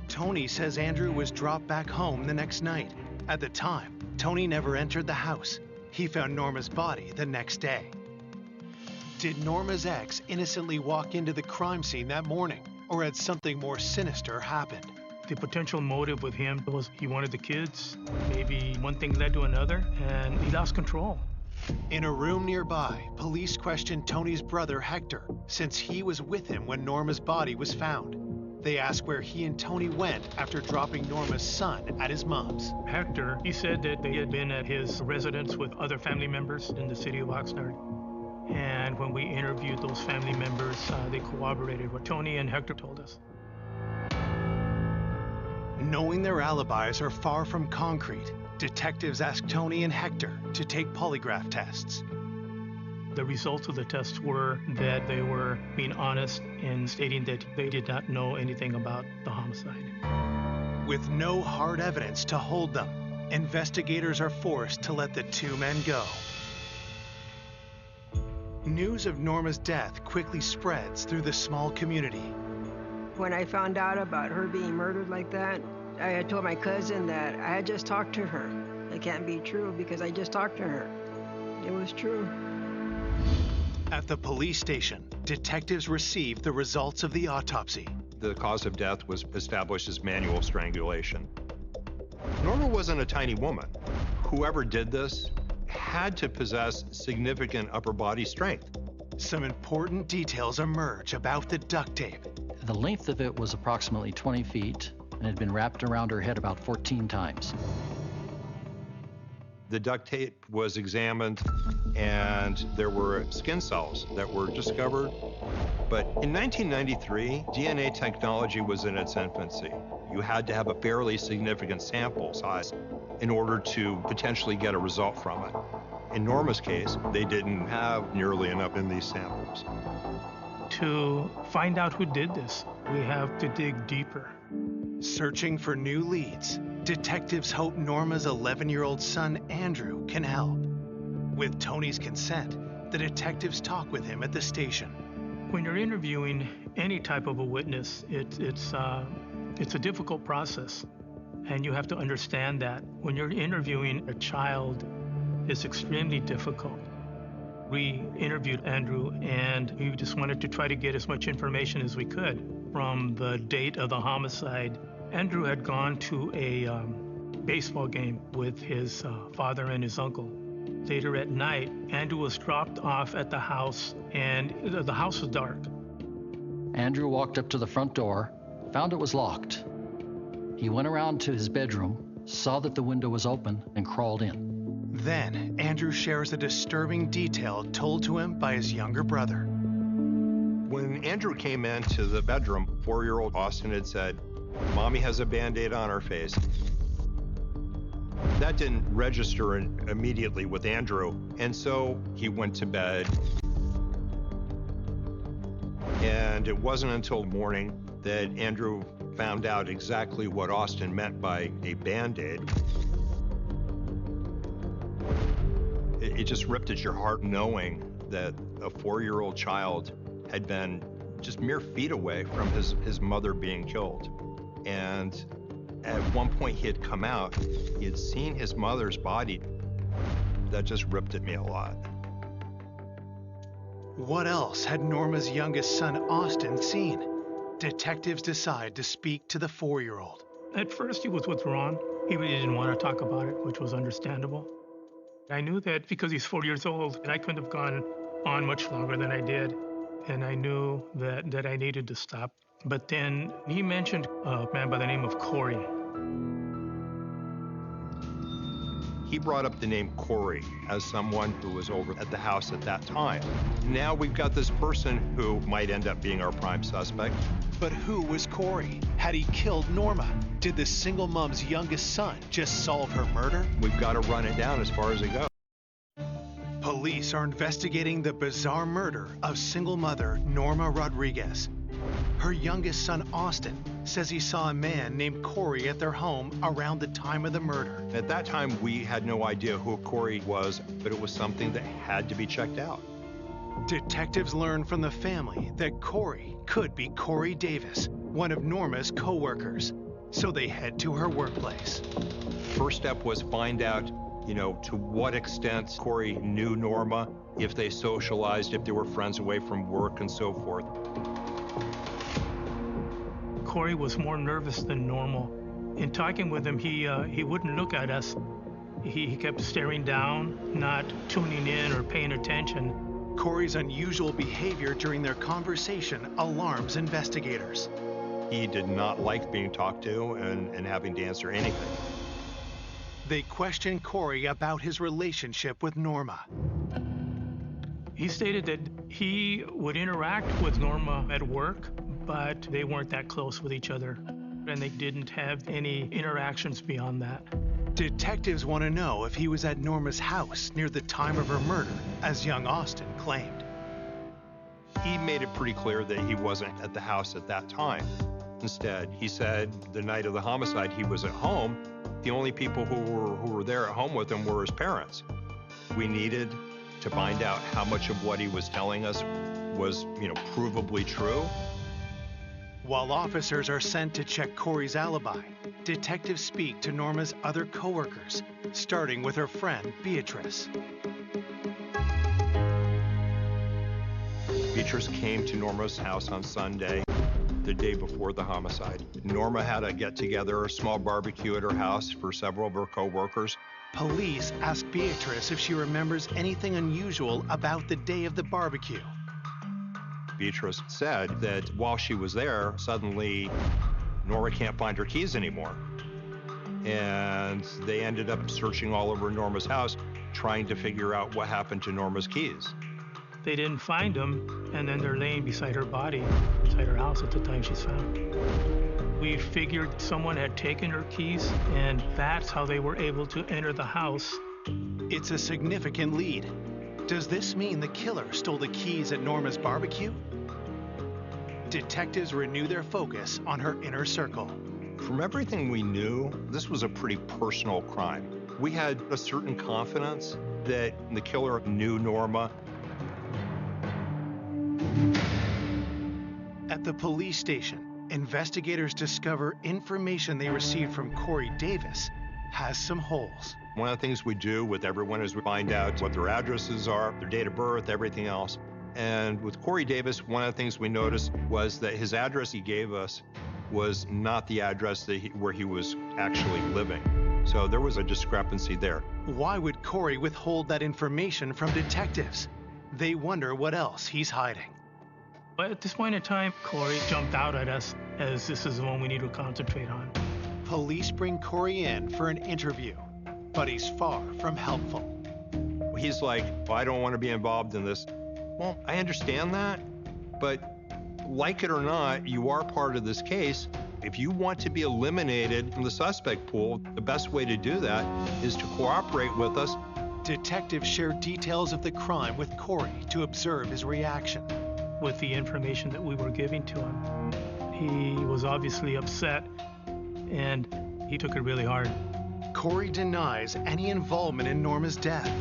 Tony says Andrew was dropped back home the next night. At the time, Tony never entered the house. He found Norma's body the next day. Did Norma's ex innocently walk into the crime scene that morning, or had something more sinister happened? The potential motive with him was he wanted the kids. Maybe one thing led to another, and he lost control. In a room nearby, police questioned Tony's brother Hector, since he was with him when Norma's body was found. They asked where he and Tony went after dropping Norma's son at his mom's. Hector, he said that they had been at his residence with other family members in the city of Oxnard. And when we interviewed those family members, they corroborated what Tony and Hector told us. Knowing their alibis are far from concrete, detectives asked Tony and Hector to take polygraph tests. The results of the tests were that they were being honest in stating that they did not know anything about the homicide. With no hard evidence to hold them, investigators are forced to let the two men go. News of Norma's death quickly spreads through the small community. When I found out about her being murdered like that, I had told my cousin that I had just talked to her. It can't be true because I just talked to her. It was true. At the police station, detectives received the results of the autopsy. The cause of death was established as manual strangulation. Norma wasn't a tiny woman. Whoever did this had to possess significant upper body strength. Some important details emerge about the duct tape. The length of it was approximately 20 feet and had been wrapped around her head about 14 times. The duct tape was examined and there were skin cells that were discovered. But in 1993, DNA technology was in its infancy. You had to have a fairly significant sample size in order to potentially get a result from it. In Norma's case, they didn't have nearly enough in these samples. To find out who did this, we have to dig deeper. Searching for new leads, detectives hope Norma's 11-year-old son, Andrew, can help. With Tony's consent, the detectives talk with him at the station. When you're interviewing any type of a witness, it's a difficult process, and you have to understand that. When you're interviewing a child, it's extremely difficult. We interviewed Andrew, and we just wanted to try to get as much information as we could. From the date of the homicide, Andrew had gone to a baseball game with his father and his uncle. Later at night, Andrew was dropped off at the house, and the house was dark. Andrew walked up to the front door, found it was locked. He went around to his bedroom, saw that the window was open, and crawled in. Then, Andrew shares a disturbing detail told to him by his younger brother. When Andrew came into the bedroom, 4-year-old Austin had said, "Mommy has a Band-Aid on her face." That didn't register immediately with Andrew, and so he went to bed. And it wasn't until morning that Andrew found out exactly what Austin meant by a Band-Aid. It just ripped at your heart knowing that a 4-year-old child had been just mere feet away from his mother being killed. And at one point he had come out, he had seen his mother's body. That just ripped at me a lot. What else had Norma's youngest son, Austin, seen? Detectives decide to speak to the 4-year-old. At first, he was withdrawn. He really didn't want to talk about it, which was understandable. I knew that because he's 4 years old, and I couldn't have gone on much longer than I did. And I knew that I needed to stop. But then he mentioned a man by the name of Corey. He brought up the name Corey as someone who was over at the house at that time. Now we've got this person who might end up being our prime suspect. But who was Corey? Had he killed Norma? Did the single mom's youngest son just solve her murder? We've got to run it down as far as it goes. Police are investigating the bizarre murder of single mother Norma Rodriguez. Her youngest son, Austin, says he saw a man named Corey at their home around the time of the murder. At that time, we had no idea who Corey was, but it was something that had to be checked out. Detectives learn from the family that Corey could be Corey Davis, one of Norma's co-workers. So they head to her workplace. First step was find out, to what extent Corey knew Norma, if they socialized, if they were friends away from work and so forth. Corey was more nervous than normal. In talking with him, he wouldn't look at us. He kept staring down, not tuning in or paying attention. Corey's unusual behavior during their conversation alarms investigators. He did not like being talked to and having to answer anything. They question Corey about his relationship with Norma. He stated that he would interact with Norma at work, but they weren't that close with each other, and they didn't have any interactions beyond that. Detectives want to know if he was at Norma's house near the time of her murder, as young Austin claimed. He made it pretty clear that he wasn't at the house at that time. Instead, he said the night of the homicide he was at home. The only people who were there at home with him were his parents. We needed to find out how much of what he was telling us was, provably true. While officers are sent to check Corey's alibi, detectives speak to Norma's other coworkers, starting with her friend, Beatrice. Beatrice came to Norma's house on Sunday. the day before the homicide. Norma had a get-together, a small barbecue at her house for several of her co-workers. Police ask Beatrice if she remembers anything unusual about the day of the barbecue. Beatrice said that while she was there, suddenly Norma can't find her keys anymore. And they ended up searching all over Norma's house, trying to figure out what happened to Norma's keys. They didn't find them, and then they're laying beside her body, beside her house at the time she's found. We figured someone had taken her keys, and that's how they were able to enter the house. It's a significant lead. Does this mean the killer stole the keys at Norma's barbecue? Detectives renew their focus on her inner circle. From everything we knew, this was a pretty personal crime. We had a certain confidence that the killer knew Norma. At the police station, investigators discover information they received from Corey Davis has some holes. One of the things we do with everyone is we find out what their addresses are, their date of birth, everything else. And with Corey Davis, one of the things we noticed was that his address he gave us was not the address that where he was actually living. So there was a discrepancy there. Why would Corey withhold that information from detectives? They wonder what else he's hiding. But at this point in time, Corey jumped out at us as this is the one we need to concentrate on. Police bring Corey in for an interview, but he's far from helpful. He's like, well, I don't want to be involved in this. Well, I understand that, but like it or not, you are part of this case. If you want to be eliminated from the suspect pool, the best way to do that is to cooperate with us. Detectives share details of the crime with Corey to observe his reaction. With the information that we were giving to him, he was obviously upset, and he took it really hard. Corey denies any involvement in Norma's death.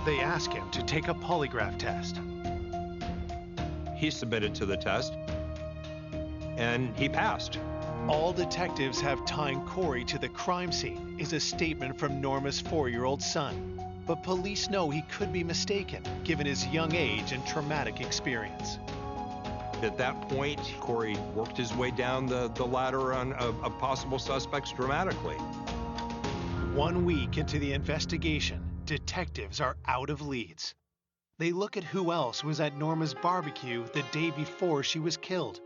They ask him to take a polygraph test. He submitted to the test, and he passed. All detectives have tying Corey to the crime scene is a statement from Norma's 4-year-old son. But police know he could be mistaken, given his young age and traumatic experience. At that point, Corey worked his way down the ladder of possible suspects dramatically. 1 week into the investigation, detectives are out of leads. They look at who else was at Norma's barbecue the day before she was killed.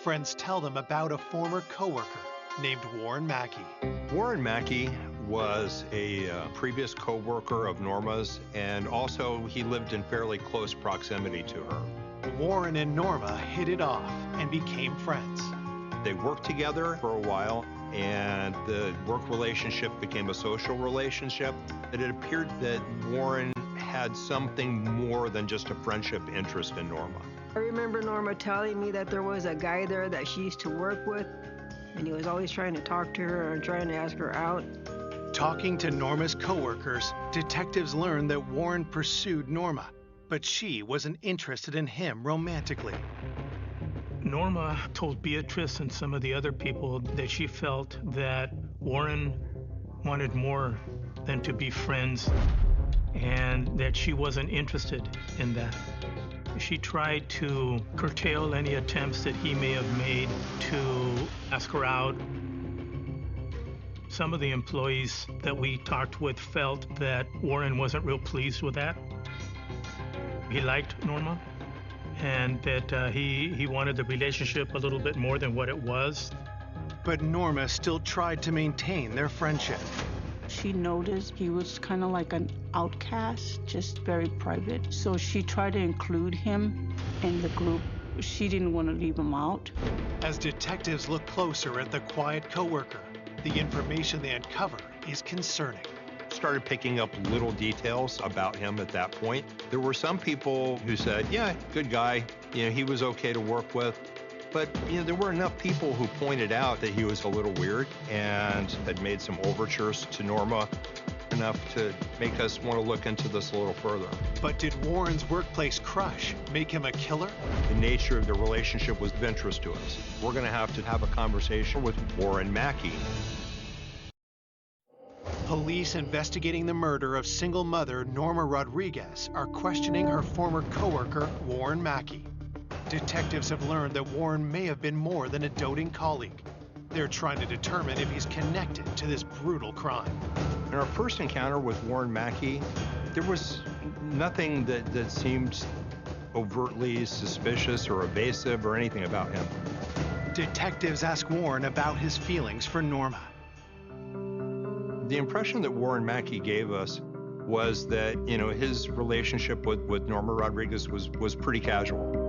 Friends tell them about a former coworker named Warren Mackey. Warren Mackey was a previous co-worker of Norma's, and also he lived in fairly close proximity to her. Warren and Norma hit it off and became friends. They worked together for a while, and the work relationship became a social relationship. It appeared that Warren had something more than just a friendship interest in Norma. I remember Norma telling me that there was a guy there that she used to work with, and he was always trying to talk to her and trying to ask her out. Talking to Norma's coworkers, detectives learned that Warren pursued Norma, but she wasn't interested in him romantically. Norma told Beatrice and some of the other people that she felt that Warren wanted more than to be friends, and that she wasn't interested in that. She tried to curtail any attempts that he may have made to ask her out. Some of the employees that we talked with felt that Warren wasn't real pleased with that. He liked Norma, and that he wanted the relationship a little bit more than what it was. But Norma still tried to maintain their friendship. She noticed he was kind of like an outcast, just very private. So she tried to include him in the group. She didn't want to leave him out. As detectives look closer at the quiet coworker, the information they uncover is concerning. Started picking up little details about him at that point. There were some people who said, yeah, good guy, he was okay to work with. But there were enough people who pointed out that he was a little weird and had made some overtures to Norma, enough to make us want to look into this a little further. But did Warren's workplace crush make him a killer? The nature of the relationship was of interest to us. We're going to have a conversation with Warren Mackey. Police investigating the murder of single mother Norma Rodriguez are questioning her former coworker, Warren Mackey. Detectives have learned that Warren may have been more than a doting colleague. They're trying to determine if he's connected to this brutal crime. In our first encounter with Warren Mackey, there was nothing that seemed overtly suspicious or evasive or anything about him. Detectives ask Warren about his feelings for Norma. The impression that Warren Mackey gave us was that, his relationship with Norma Rodriguez was pretty casual.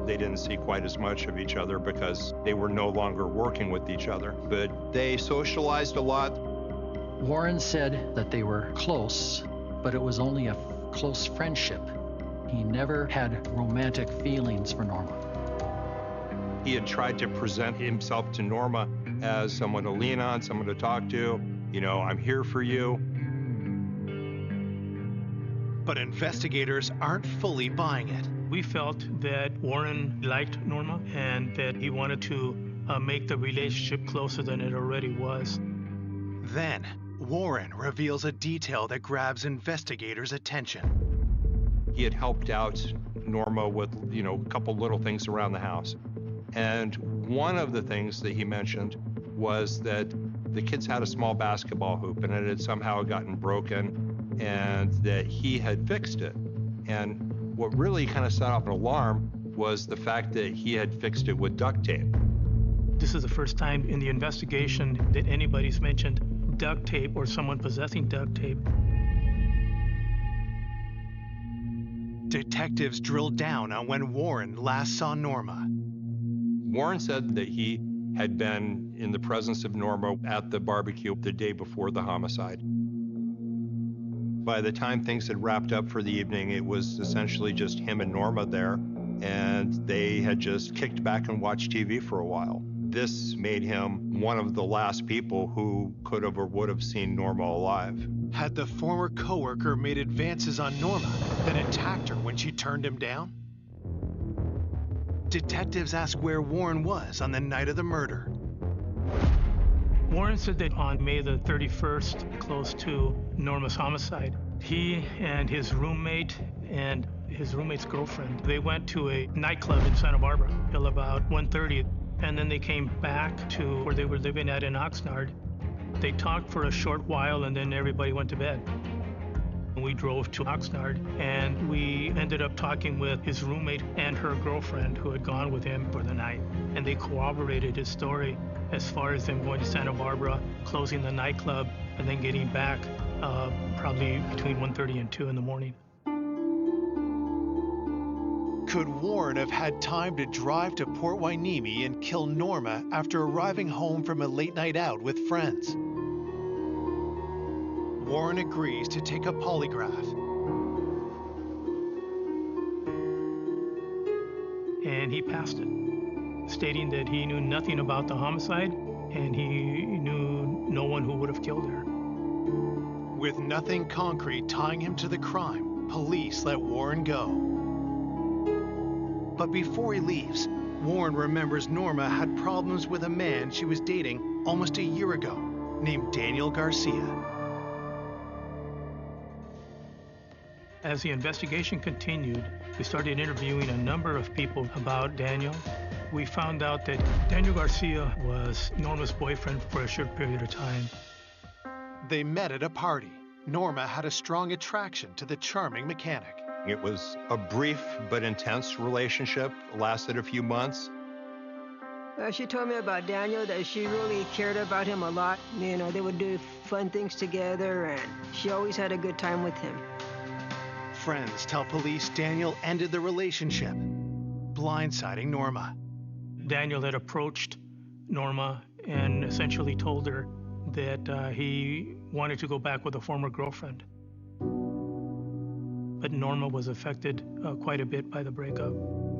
They didn't see quite as much of each other because they were no longer working with each other, but they socialized a lot. Warren said that they were close, but it was only a close friendship. He never had romantic feelings for Norma. He had tried to present himself to Norma as someone to lean on, someone to talk to. I'm here for you. But investigators aren't fully buying it. We felt that Warren liked Norma and that he wanted to make the relationship closer than it already was. Then, Warren reveals a detail that grabs investigators' attention. He had helped out Norma with, a couple little things around the house. And one of the things that he mentioned was that the kids had a small basketball hoop and it had somehow gotten broken and that he had fixed it. And what really kind of set off an alarm was the fact that he had fixed it with duct tape. This is the first time in the investigation that anybody's mentioned duct tape or someone possessing duct tape. Detectives drilled down on when Warren last saw Norma. Warren said that he had been in the presence of Norma at the barbecue the day before the homicide. By the time things had wrapped up for the evening, it was essentially just him and Norma there, and they had just kicked back and watched TV for a while. This made him one of the last people who could have or would have seen Norma alive. Had the former coworker made advances on Norma, then attacked her when she turned him down? Detectives ask where Warren was on the night of the murder. Warren said that on May the 31st, close to Norma's homicide, he and his roommate and his roommate's girlfriend, they went to a nightclub in Santa Barbara till about 1:30, and then they came back to where they were living at in Oxnard. They talked for a short while, and then everybody went to bed. We drove to Oxnard, and we ended up talking with his roommate and her girlfriend who had gone with him for the night, and they corroborated his story as far as them going to Santa Barbara, closing the nightclub, and then getting back probably between 1:30 and 2 in the morning. Could Warren have had time to drive to Port Hueneme and kill Norma after arriving home from a late night out with friends? Warren agrees to take a polygraph. And he passed it, stating that he knew nothing about the homicide and he knew no one who would have killed her. With nothing concrete tying him to the crime, police let Warren go. But before he leaves, Warren remembers Norma had problems with a man she was dating almost a year ago, named Daniel Garcia. As the investigation continued, we started interviewing a number of people about Daniel. We found out that Daniel Garcia was Norma's boyfriend for a short period of time. They met at a party. Norma had a strong attraction to the charming mechanic. It was a brief but intense relationship, lasted a few months. She told me about Daniel, that she really cared about him a lot. They would do fun things together, and she always had a good time with him. Friends tell police Daniel ended the relationship, blindsiding Norma. Daniel had approached Norma and essentially told her that he wanted to go back with a former girlfriend. But Norma was affected quite a bit by the breakup.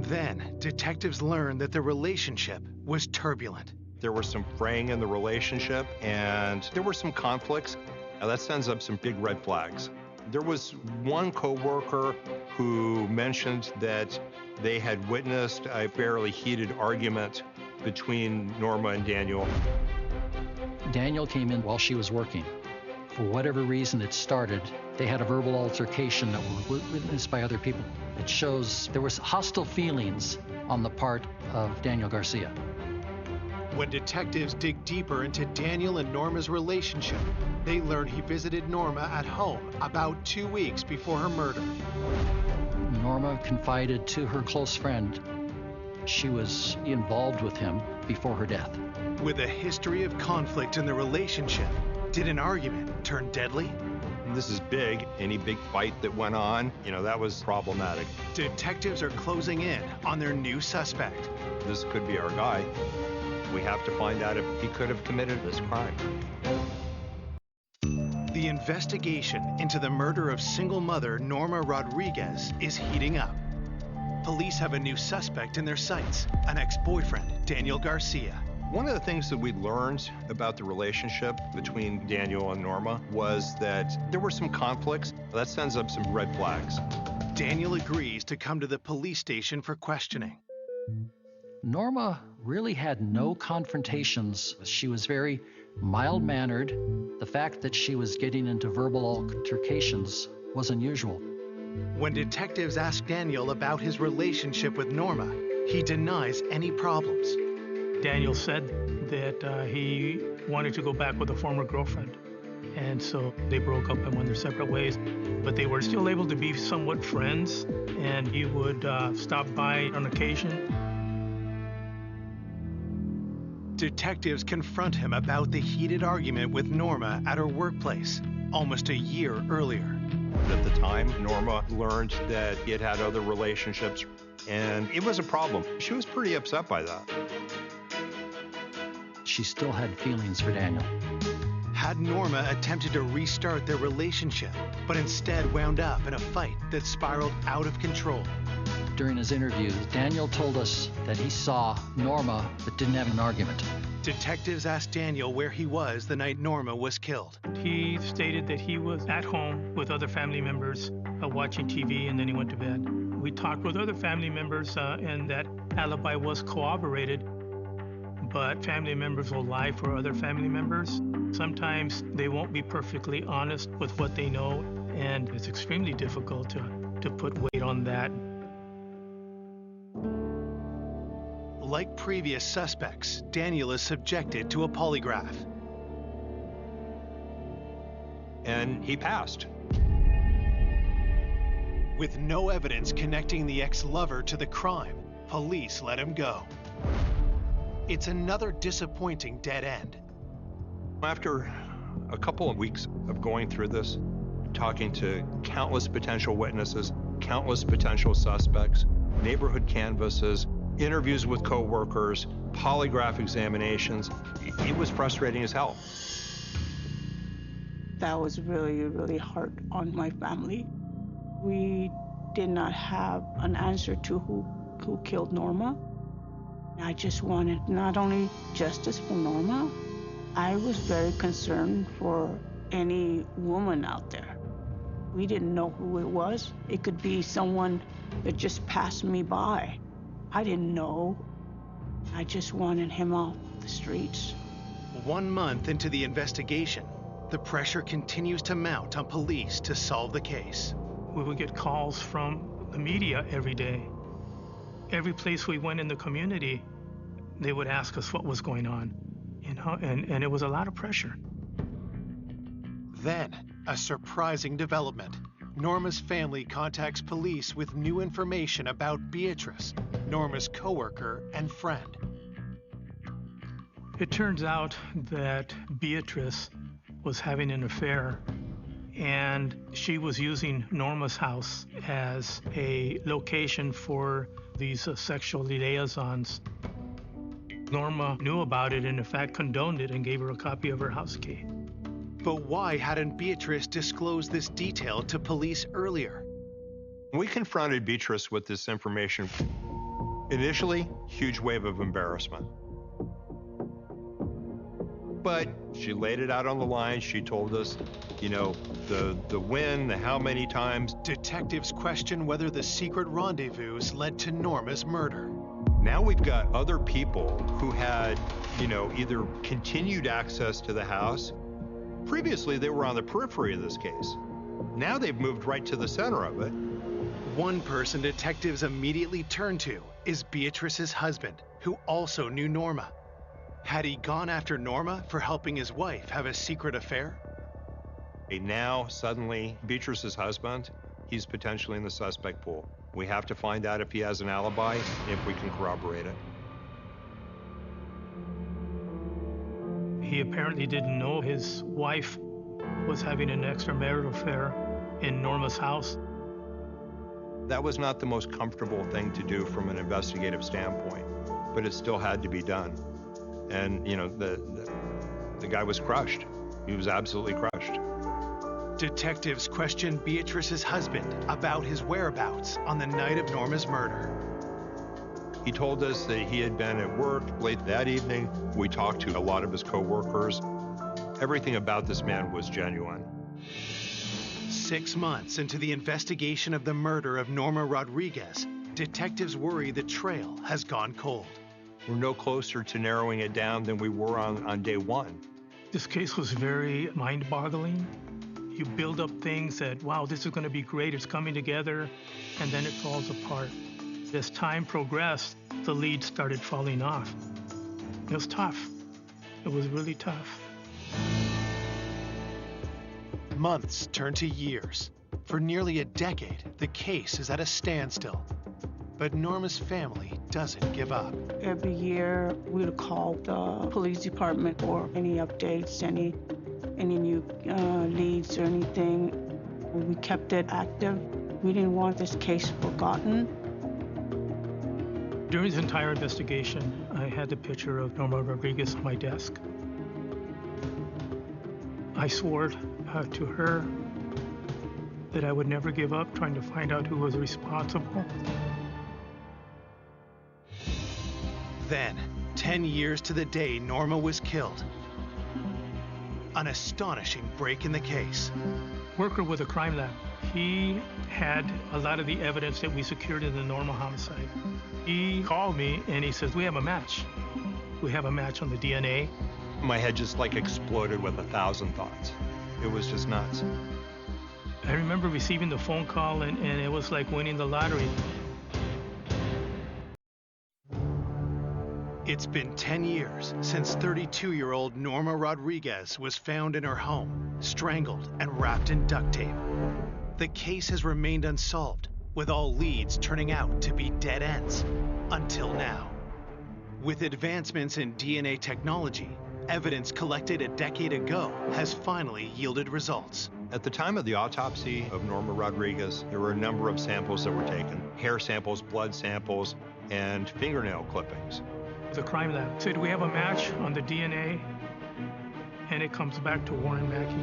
Then, detectives learned that the relationship was turbulent. There was some fraying in the relationship, and there were some conflicts. Now, that sends up some big red flags. There was one coworker who mentioned that they had witnessed a fairly heated argument between Norma and Daniel. Daniel came in while she was working. For whatever reason it started, They had a verbal altercation that were witnessed by other people. It shows there was hostile feelings on the part of Daniel Garcia. When detectives dig deeper into Daniel and Norma's relationship, they learn he visited Norma at home about 2 weeks before her murder. Norma confided to her close friend she was involved with him before her death. With a history of conflict in the relationship, did an argument turn deadly? This is big. Any big fight that went on, that was problematic. Detectives are closing in on their new suspect. This could be our guy. We have to find out if he could have committed this crime. The investigation into the murder of single mother Norma Rodriguez is heating up. Police have a new suspect in their sights, an ex-boyfriend, Daniel Garcia. One of the things that we learned about the relationship between Daniel and Norma was that there were some conflicts. That sends up some red flags. Daniel agrees to come to the police station for questioning. Norma really had no confrontations. She was very mild-mannered. The fact that she was getting into verbal altercations was unusual. When detectives ask Daniel about his relationship with Norma, he denies any problems. Daniel said that he wanted to go back with a former girlfriend. And so they broke up and went their separate ways. But they were still able to be somewhat friends, and he would stop by on occasion. Detectives confront him about the heated argument with Norma at her workplace almost a year earlier. At the time, Norma learned that he had had other relationships, and it was a problem. She was pretty upset by that. She still had feelings for Daniel. Had Norma attempted to restart their relationship, but instead wound up in a fight that spiraled out of control. During his interview, Daniel told us that he saw Norma but didn't have an argument. Detectives asked Daniel where he was the night Norma was killed. He stated that he was at home with other family members watching TV, and then he went to bed. We talked with other family members, and that alibi was corroborated, but family members will lie for other family members. Sometimes they won't be perfectly honest with what they know, and it's extremely difficult to put weight on that. Like previous suspects, Daniel is subjected to a polygraph. And he passed. With no evidence connecting the ex-lover to the crime, police let him go. It's another disappointing dead end. After a couple of weeks of going through this, talking to countless potential witnesses, countless potential suspects, neighborhood canvasses, interviews with co-workers, polygraph examinations, it was frustrating as hell. That was really, really hard on my family. We did not have an answer to who killed Norma. I just wanted not only justice for Norma, I was very concerned for any woman out there. We didn't know who it was. It could be someone that just passed me by. I didn't know. I just wanted him off the streets. 1 month into the investigation, the pressure continues to mount on police to solve the case. We would get calls from the media every day. Every place we went in the community, they would ask us what was going on, and it was a lot of pressure. Then, a surprising development. Norma's family contacts police with new information about Beatrice, Norma's coworker and friend. It turns out that Beatrice was having an affair, and she was using Norma's house as a location for these sexual liaisons. Norma knew about it and in fact condoned it and gave her a copy of her house key. But why hadn't Beatrice disclosed this detail to police earlier? We confronted Beatrice with this information. Initially, huge wave of embarrassment. But she laid it out on the line. She told us, the when, the how many times. Detectives question whether the secret rendezvous led to Norma's murder. Now we've got other people who had, either continued access to the house. Previously, they were on the periphery of this case. Now they've moved right to the center of it. One person detectives immediately turned to is Beatrice's husband, who also knew Norma. Had he gone after Norma for helping his wife have a secret affair? And now, suddenly, Beatrice's husband, he's potentially in the suspect pool. We have to find out if he has an alibi and if we can corroborate it. He apparently didn't know his wife was having an extramarital affair in Norma's house. That was not the most comfortable thing to do from an investigative standpoint, but it still had to be done. And, you know, the guy was crushed. He was absolutely crushed. Detectives questioned Beatrice's husband about his whereabouts on the night of Norma's murder. He told us that he had been at work late that evening. We talked to a lot of his coworkers. Everything about this man was genuine. 6 months into the investigation of the murder of Norma Rodriguez, detectives worry the trail has gone cold. We're no closer to narrowing it down than we were on day one. This case was very mind-boggling. You build up things that, wow, this is going to be great, it's coming together, and then it falls apart. As time progressed, the leads started falling off. It was tough. It was really tough. Months turn to years. For nearly a decade, the case is at a standstill. But Norma's family doesn't give up. Every year, we would call the police department for any updates, any new leads or anything. We kept it active. We didn't want this case forgotten. During this entire investigation, I had the picture of Norma Rodriguez on my desk. I swore to her that I would never give up trying to find out who was responsible. Then, 10 years to the day Norma was killed. An astonishing break in the case. Worker with a crime lab. He had a lot of the evidence that we secured in the Norma homicide. He called me and he says, we have a match. We have a match on the DNA. My head just like exploded with 1,000 thoughts. It was just nuts. I remember receiving the phone call and it was like winning the lottery. It's been 10 years since 32-year-old Norma Rodriguez was found in her home, strangled and wrapped in duct tape. The case has remained unsolved, with all leads turning out to be dead ends, until now. With advancements in DNA technology, evidence collected a decade ago has finally yielded results. At the time of the autopsy of Norma Rodriguez, there were a number of samples that were taken. Hair samples, blood samples, and fingernail clippings. The crime lab said we have a match on the DNA, and it comes back to Warren Mackey.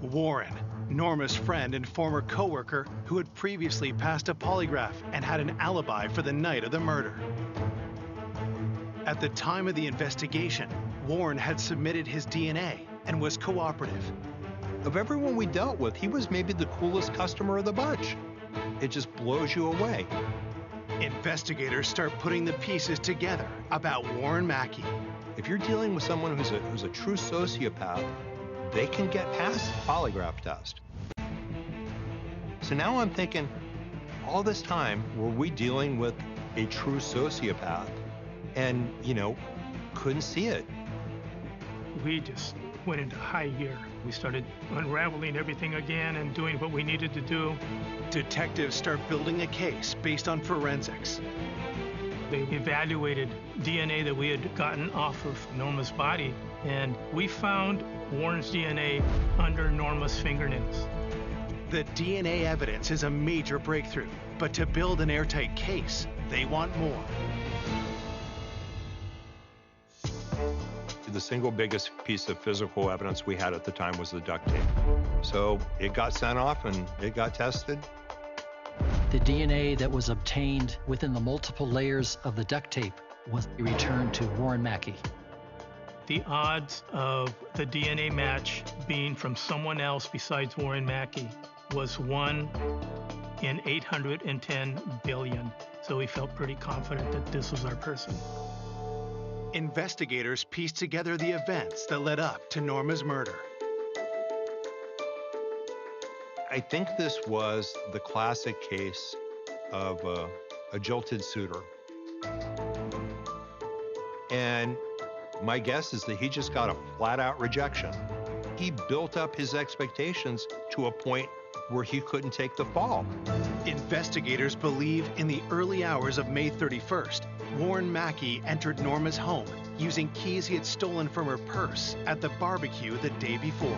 Warren, Norma's friend and former coworker who had previously passed a polygraph and had an alibi for the night of the murder. At the time of the investigation, Warren had submitted his DNA and was cooperative. Of everyone we dealt with, he was maybe the coolest customer of the bunch. It just blows you away. Investigators start putting the pieces together about Warren Mackey. If you're dealing with someone who's a true sociopath, they can get past the polygraph test. So now I'm thinking, all this time, were we dealing with a true sociopath and, couldn't see it? We just went into high gear. We started unraveling everything again and doing what we needed to do. Detectives start building a case based on forensics. They evaluated DNA that we had gotten off of Norma's body, and we found Warren's DNA under Norma's fingernails. The DNA evidence is a major breakthrough, but to build an airtight case, they want more. The single biggest piece of physical evidence we had at the time was the duct tape. So it got sent off and it got tested. The DNA that was obtained within the multiple layers of the duct tape was returned to Warren Mackey. The odds of the DNA match being from someone else besides Warren Mackey was 1 in 810 billion. So we felt pretty confident that this was our person. Investigators pieced together the events that led up to Norma's murder. I think this was the classic case of a jilted suitor. And my guess is that he just got a flat-out rejection. He built up his expectations to a point where he couldn't take the fall. Investigators believe in the early hours of May 31st, Warren Mackey entered Norma's home using keys he had stolen from her purse at the barbecue the day before.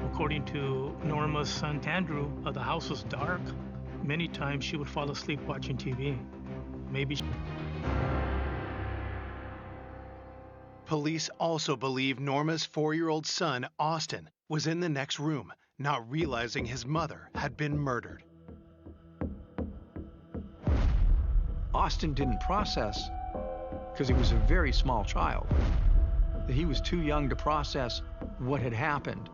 According to Norma's son Andrew, the house was dark. Many times she would fall asleep watching TV. Maybe. Police also believe Norma's 4-year-old son, Austin, was in the next room, not realizing his mother had been murdered. Austin didn't process because he was a very small child. He was too young to process what had happened.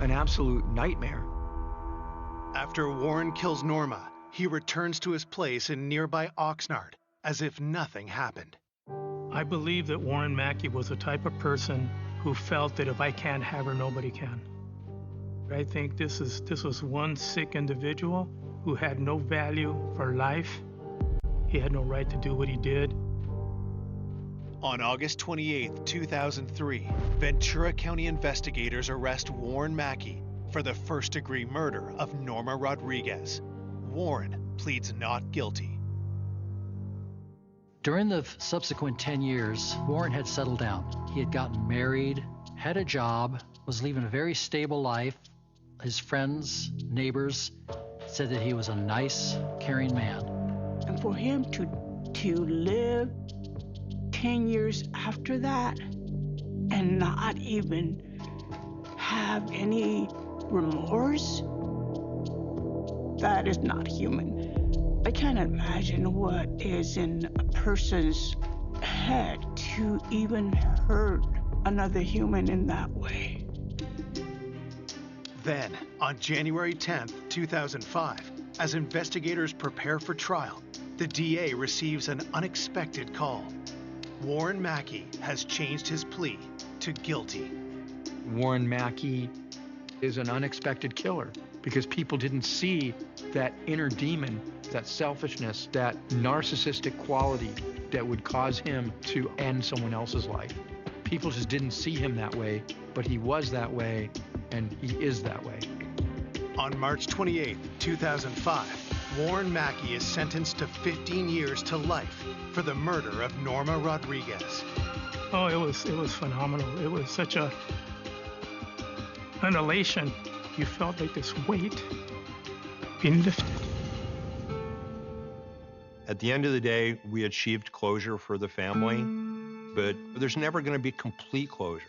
An absolute nightmare. After Warren kills Norma, he returns to his place in nearby Oxnard as if nothing happened. I believe that Warren Mackey was the type of person who felt that if I can't have her, nobody can. I think this was one sick individual who had no value for life. He had no right to do what he did. On August 28, 2003, Ventura County investigators arrest Warren Mackey for the first-degree murder of Norma Rodriguez. Warren pleads not guilty. During the subsequent 10 years, Warren had settled down. He had gotten married, had a job, was living a very stable life. His friends, neighbors said that he was a nice, caring man. And for him to live 10 years after that and not even have any remorse, that is not human. I can't imagine what is in a person's head to even hurt another human in that way. Then, on January 10, 2005, as investigators prepare for trial, the DA receives an unexpected call. Warren Mackey has changed his plea to guilty. Warren Mackey is an unexpected killer because people didn't see that inner demon, that selfishness, that narcissistic quality that would cause him to end someone else's life. People just didn't see him that way, but he was that way, and he is that way. On March 28, 2005, Warren Mackey is sentenced to 15 years to life for the murder of Norma Rodriguez. Oh, it was phenomenal. It was such an elation. You felt like this weight being lifted. At the end of the day, we achieved closure for the family, but there's never going to be complete closure.